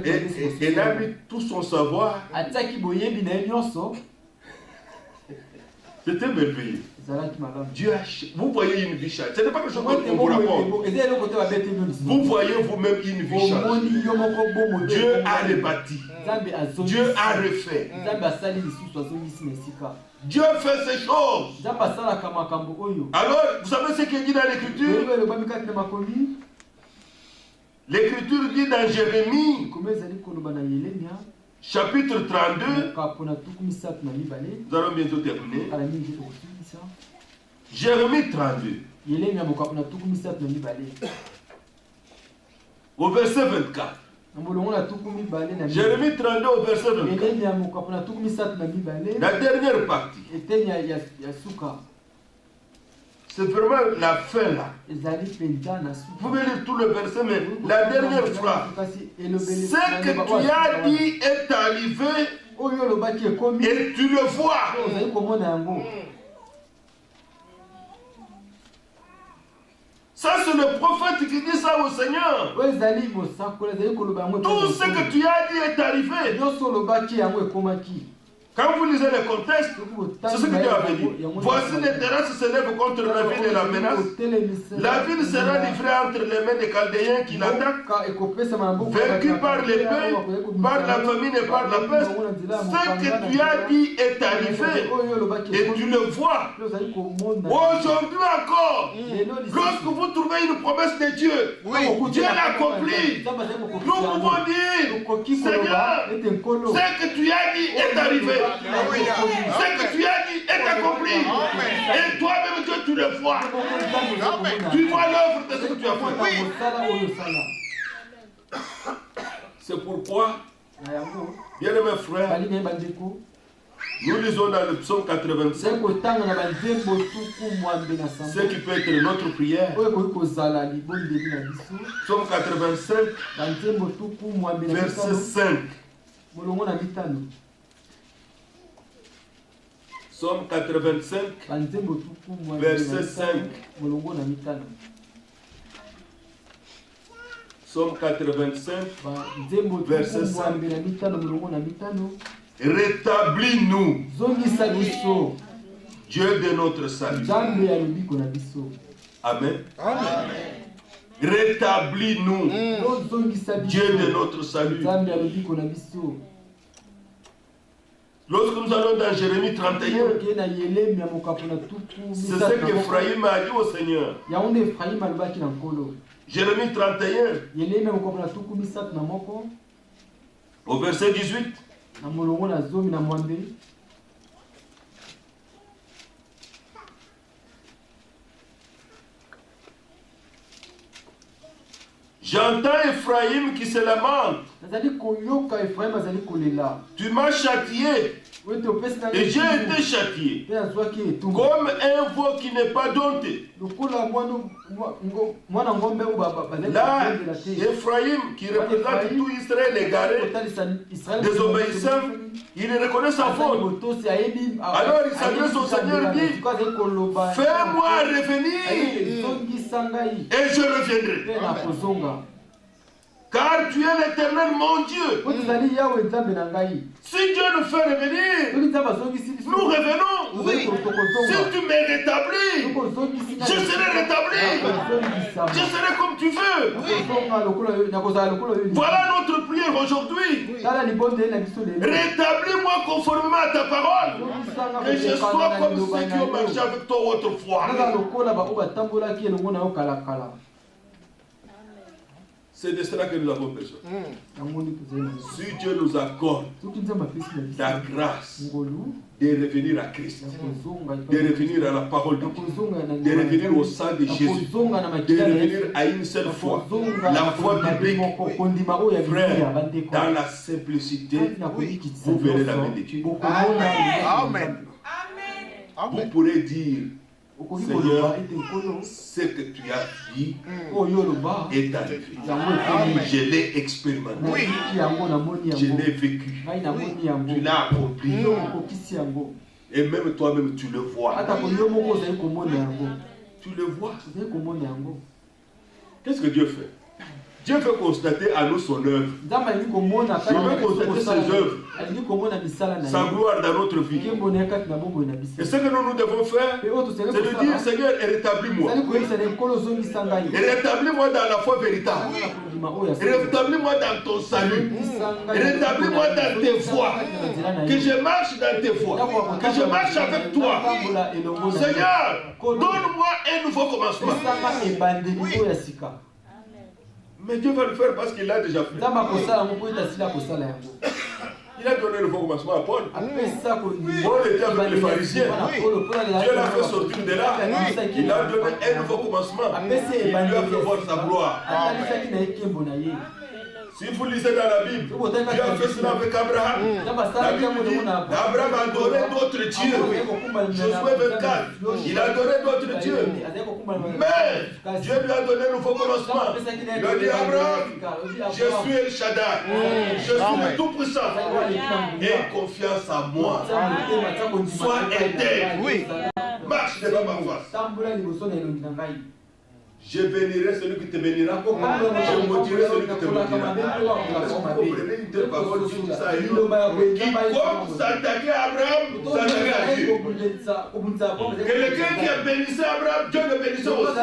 Speaker 2: Et elle a mis tout son savoir. C'était merveilleux. Dieu a... Vous voyez une vie changée. Ce n'est pas quelque chose qu'on vous raconte. Vous voyez vous-même une vie changée. Dieu a rebâti. Dieu a refait. Dieu fait ces choses. Alors, vous savez ce qu'il dit dans l'Écriture? L'Écriture dit dans Jérémie, chapitre 32, nous allons bientôt terminer. Jérémie 32, au verset 24. Jérémie 32 au verset 24. La dernière partie. C'est vraiment la fin là. Vous pouvez lire tout le verset, mais la dernière phrase. Ce que tu as dit est arrivé et tu le vois. Ça, c'est le prophète qui dit ça au Seigneur. Tout ce que tu as dit est arrivé. Quand vous lisez le contexte, c'est ce que Dieu avait dit. Voici les terrasses se lèvent contre la ville et la menace. La ville sera livrée entre les mains des Chaldéens qui l'attaquent, vaincu par l'épée, par la famine et par la peste. Ce que tu as dit est arrivé et tu le vois. Aujourd'hui encore, lorsque vous trouvez une promesse de Dieu, Dieu l'a accompli. Nous pouvons dire, Seigneur, ce que tu as dit est arrivé. Ce que tu as dit est accompli. Et toi-même, Dieu, tu le vois. Tu vois l'œuvre de ce que tu as fait. C'est pourquoi, bien-aimés frères, nous lisons dans le psaume 85 ce qui peut être notre prière. Psaume 85, verset 5. Psaume 85, verset 5. Psaume 85, verset 5. Rétablis-nous, Dieu de notre salut. Amen. Rétablis-nous, Dieu de notre salut. Lorsque nous allons dans Jérémie 31, c'est ce qu'Ephraïm a dit au Seigneur. Jérémie 31, au verset 18. J'entends Ephraïm qui se lamente. Tu m'as châtié et j'ai été châtié comme un veau qui n'est pas dompté. Là, Ephraïm qui représente tout Israël égaré, désobéissant, il reconnaît sa faute. Alors il s'adresse au Seigneur et dit, fais-moi revenir et je reviendrai. Car tu es l'Éternel mon Dieu. Si Dieu nous fait revenir, nous revenons. Si tu me rétablis, je serai rétabli. Je serai comme tu veux. Voilà notre prière aujourd'hui. Rétablis-moi conformément à ta parole. Que je sois comme ceux qui ont marché avec toi autrefois. C'est de cela que nous avons besoin. Si Dieu nous accorde la grâce de revenir à Christ, de revenir à la parole de Dieu, de revenir au sang de Jésus, de revenir à une seule foi, la foi biblique, frère, dans la simplicité, vous verrez la main de Dieu.
Speaker 4: Amen.
Speaker 2: Vous pourrez dire, Seigneur, ce que tu as dit est arrivé. Je l'ai expérimenté. Je l'ai vécu. Tu l'as accompli. Et même toi-même, tu le vois. Tu le vois. Qu'est-ce que Dieu fait? Dieu veut constater à nous son œuvre. Il veut constater ses œuvres, sa gloire dans notre vie. Et ce que nous devons faire, c'est de dire, Seigneur, rétablis-moi. Rétablis-moi dans la foi véritable. Rétablis-moi dans ton salut. Rétablis-moi dans tes voies. Que je marche dans tes voies. Que je marche avec toi. Seigneur, donne-moi un nouveau commencement. Mais Dieu va le faire parce qu'il l'a déjà fait. Il a donné le nouveau commencement à Paul. Paul était avec les pharisiens. Dieu l'a fait sortir de là. Il a donné un nouveau commencement. Il lui a fait voir sa gloire. Si vous lisez dans la Bible, Dieu a fait cela avec Abraham. La Bible dit Abraham a donné d'autres dieux. Josué 24, il a donné d'autres dieux. Mais Dieu lui a donné un nouveau commencement. Il a dit Abraham, je suis El Shaddai. Je suis le Tout-Puissant. Aie confiance en moi. Sois intègre. Marche devant ma face. Je bénirai celui qui te bénira. Je maudirai celui qui te maudira. Est-ce que vous comprenez une telle parole? Dieu dit ça à Job. Quiconque s'attaquait à Abraham, s'attaquait à Dieu. Quelqu'un qui a bénissé Abraham, Dieu le bénissait aussi.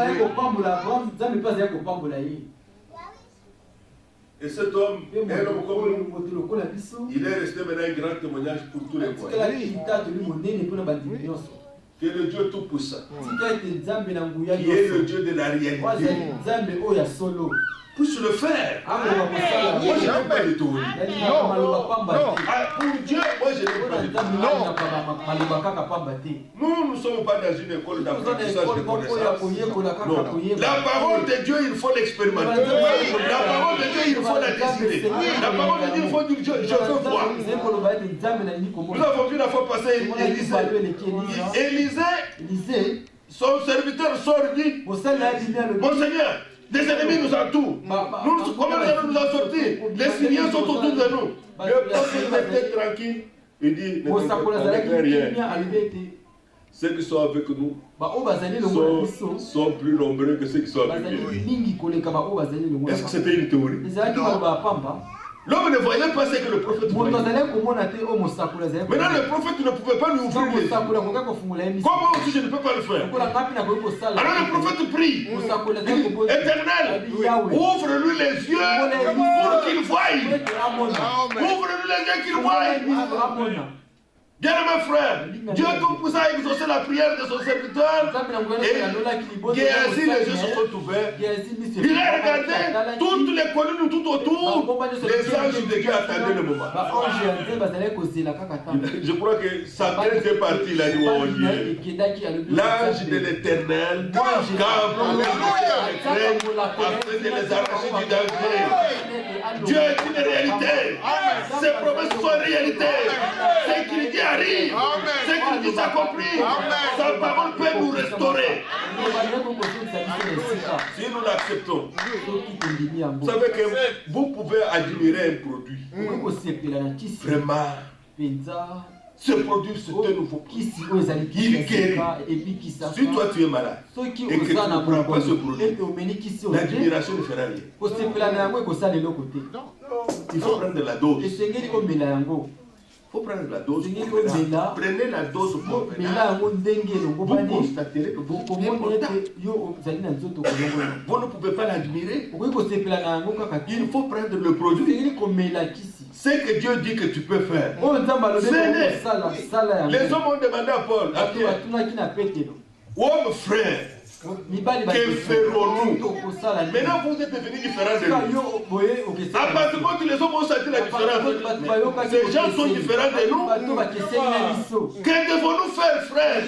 Speaker 2: Et cet homme, un homme comme nous, il est resté maintenant un grand témoignage pour tous les croyants. Que le Dieu Tout-Puissant, qui est le Dieu de la réalité, puisse le faire. Moi, je n'aime pas les théories. Pour Dieu, moi, je n'aime pas les théories. Nous ne sommes pas dans une école d'apprentissage de connaissances. Non. La parole de Dieu, il faut l'expérimenter. La parole de Dieu, il faut la décider. La parole de Dieu, il faut dire, je veux voir. Nous avons vu la fois passée Élisée, son serviteur sort et dit, mon Seigneur, des ennemis nous entourent. Comment nous allons nous en sortir? Les Syriens sont autour de nous. Le peuple était tranquille. Il dit, ne t'inquiète rien. Ceux qui sont avec nous sont plus nombreux que ceux qui sont avec nous. Est-ce que c'était une théorie? L'homme ne voyait pas ce que le prophète voyait. Maintenant, le prophète ne pouvait pas lui ouvrir les yeux. Comment aussi je ne peux pas le faire? Alors le prophète prie. Éternel, ouvre-lui les yeux pour qu'il voie. Ouvre-lui les yeux qu'il voie. Bien-aimé frère, Dieu Tout-Puissant a exaucé la prière de son serviteur et Géasi, les yeux se sont ouverts. Il a regardé toutes les collines tout autour. Les anges de Dieu attendaient le moment. Je crois que Satan était parti, il a dit oh Dieu. L'ange de l'Éternel campe afin de les arracher du danger. Dieu est une réalité. Ses promesses sont une réalité. Ce qu'il dit arrive. Ce qu'il dit s'accomplit. Sa parole peut nous restaurer. Si nous l'acceptons, vous savez que vous pouvez admirer un produit. Vraiment. Ce produit, c'est un nouveau produit. Il guérit. Si toi tu es malade et que tu ne prends pas ce produit, l'admiration ne fera rien. Il faut prendre de la dose. Il faut prendre la dose. Prenez la dose pour vous constaterez que vous ne pouvez pas l'admirer. Il faut prendre le produit. Ce que Dieu dit que tu peux faire. Les hommes ont demandé à Paul, à Pierre, homme frère, que ferons-nous? Maintenant vous êtes devenus différents de nous. À partir du moment où les hommes ont senti la différence, ces gens sont différents de nous. Que devons-nous faire, frère?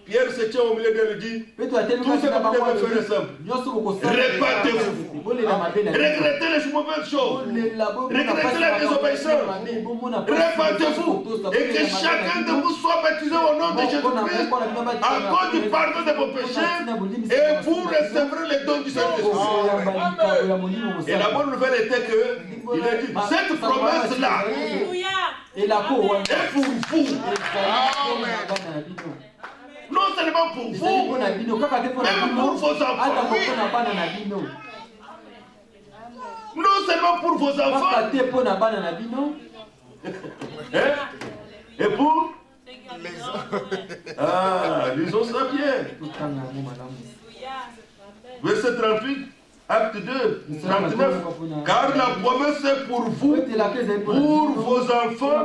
Speaker 2: Pierre se tient au milieu d'elle et dit, tout ce que vous devez faire est simple. Répandez-vous. Regrettez les mauvaises choses. Regrettez la désobéissance. Répandez-vous. Et que chacun de vous soit baptisé au nom de Jésus-Christ à cause du pardon de vos péchés. Et vous recevrez les dons du Saint-Esprit. Et la bonne nouvelle était que, il a dit, cette promesse-là est pour vous. Non seulement pour vous, mais pour vos enfants. Non seulement pour vos enfants. Et pour lisons ça bien. Verset 38. Acte 2, 39. Car la promesse est pour vous, pour vos enfants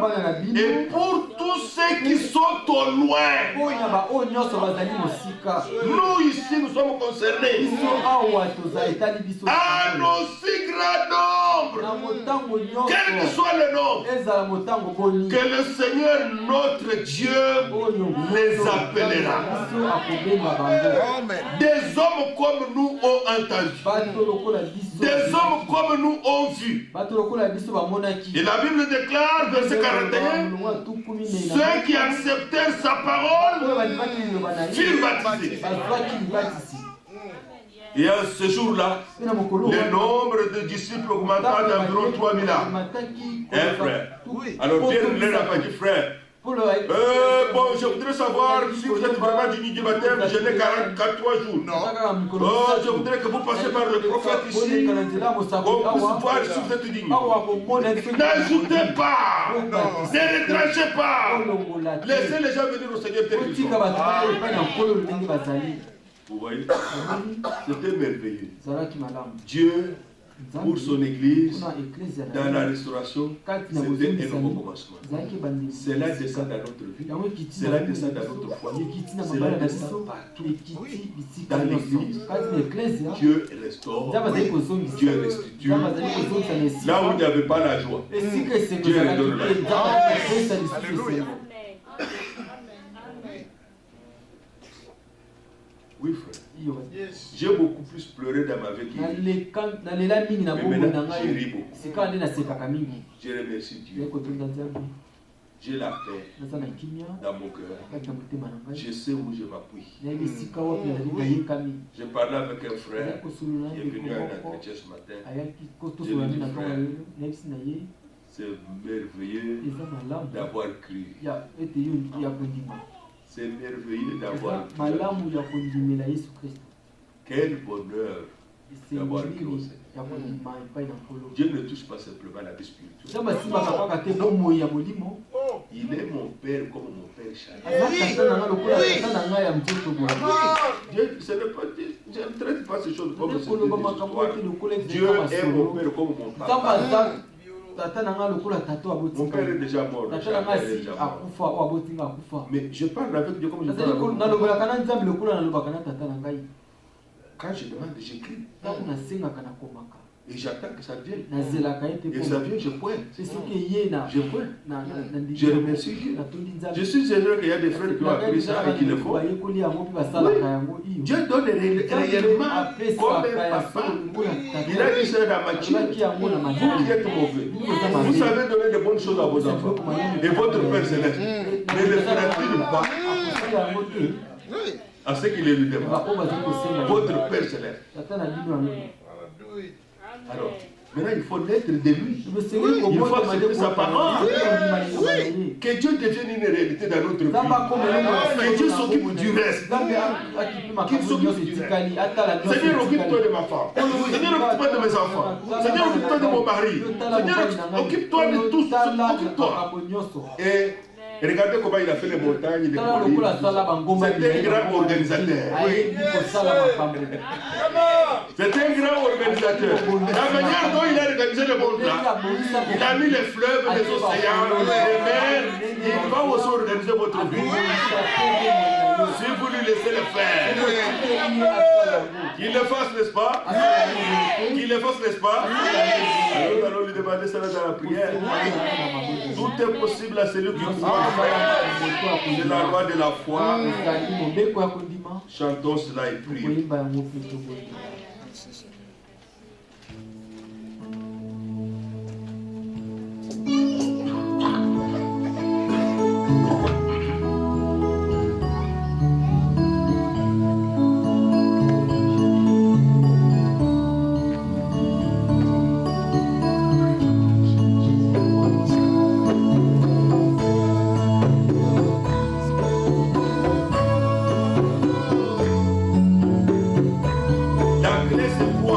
Speaker 2: et pour tous ceux qui sont au loin. Nous ici, nous sommes concernés. À nos si grand nombre, quel que soit le nombre, que le Seigneur notre Dieu les appellera. Des hommes comme nous ont entendu. Des hommes comme nous ont vu. Et la Bible déclare, verset 41, ceux qui acceptèrent sa parole furent baptisés. Et à ce jour-là, le nombre de disciples augmenta d'environ 3000 âmes. Frère. Alors Pierre leur a dit, frère, bon, je voudrais savoir si vous êtes vraiment digne du baptême, je n'ai 43 jours. Non. Je voudrais que vous passiez par le prophète ici, pour voir si vous êtes digne. N'ajoutez pas, ne retranchez pas. Laissez les gens venir au Seigneur tel qu'ils sont. Vous voyez, c'était merveilleux. Dieu, pour son église, dans la restauration, c'était un nouveau commencement. Cela descend dans notre vie, cela descend dans notre foyer, cela descend partout. Dans l'église, Dieu restaure, Dieu restitue. Là où il n'y avait pas la joie, Dieu redonne la joie. Alléluia. Oui, frère. J'ai beaucoup plus pleuré dans ma vie qu'il mais maintenant, j'ai ri beaucoup. Je remercie Dieu. J'ai la paix dans mon cœur. Je sais où je m'appuie. Je parlais avec un frère qui est venu à un entretien ce matin. Je lui ai dit, frère, c'est merveilleux d'avoir cru. C'est merveilleux d'avoir cru. Quel bonheur d'avoir cru au Seigneur. Dieu ne touche pas simplement la vie spirituelle. Il est mon Père comme mon Père charnel. Je ne traite pas ces choses comme Dieu est mon Père comme mon Papa. Mon père est déjà mort. Mais je parle avec Dieu comme je parle avec Dieu. Quand je demande, j'écris. Et j'attends que ça vienne. Et ça vient, je pointe. Je pointe. Je remercie Dieu. Je suis heureux qu'il y a des frères qui ont appris ça et qui le font. Oui. Dieu donne réellement comme un papa. Il a dit ça dans Matthieu. Vous qui êtes mauvais, vous savez donner de bonnes choses à vos enfants. Et votre Père Céleste ne le fera-t-il pas à ceux qui le lui demandent? Votre Père Céleste. Alors, maintenant il faut naître de lui. Il faut accepter sa parole. Que Dieu devienne une réalité dans notre vie. Que Dieu s'occupe du reste. Qu'il s'occupe du reste. Seigneur, occupe-toi de ma femme. Seigneur, occupe-toi de mes enfants. Seigneur, occupe-toi de mon mari. Seigneur, occupe-toi de tous. Occupe-toi. Et regardez comment il a fait les montagnes, les collines. C'est un grand organisateur. C'est un grand organisateur. La manière dont il a organisé le monde là, il a mis les fleuves, les océans, les mers. Il va aussi organiser votre vie. Si vous lui laissez le faire. Qu'il le fasse, n'est-ce pas? Qu'il le fasse, n'est-ce pas? Alors nous allons lui demander ça dans la prière. Tout est possible à celui qui croit. C'est la loi de la foi. Chantons cela et prions. La clé c'est quoi?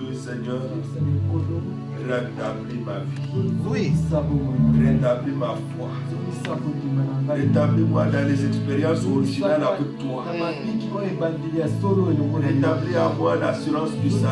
Speaker 2: aujourd'hui, Seigneur, rétablis ma vie.
Speaker 1: Oui.
Speaker 2: Rétablis ma foi. Rétablis-moi dans les expériences originales avec toi. Rétablis à moi l'assurance du salut.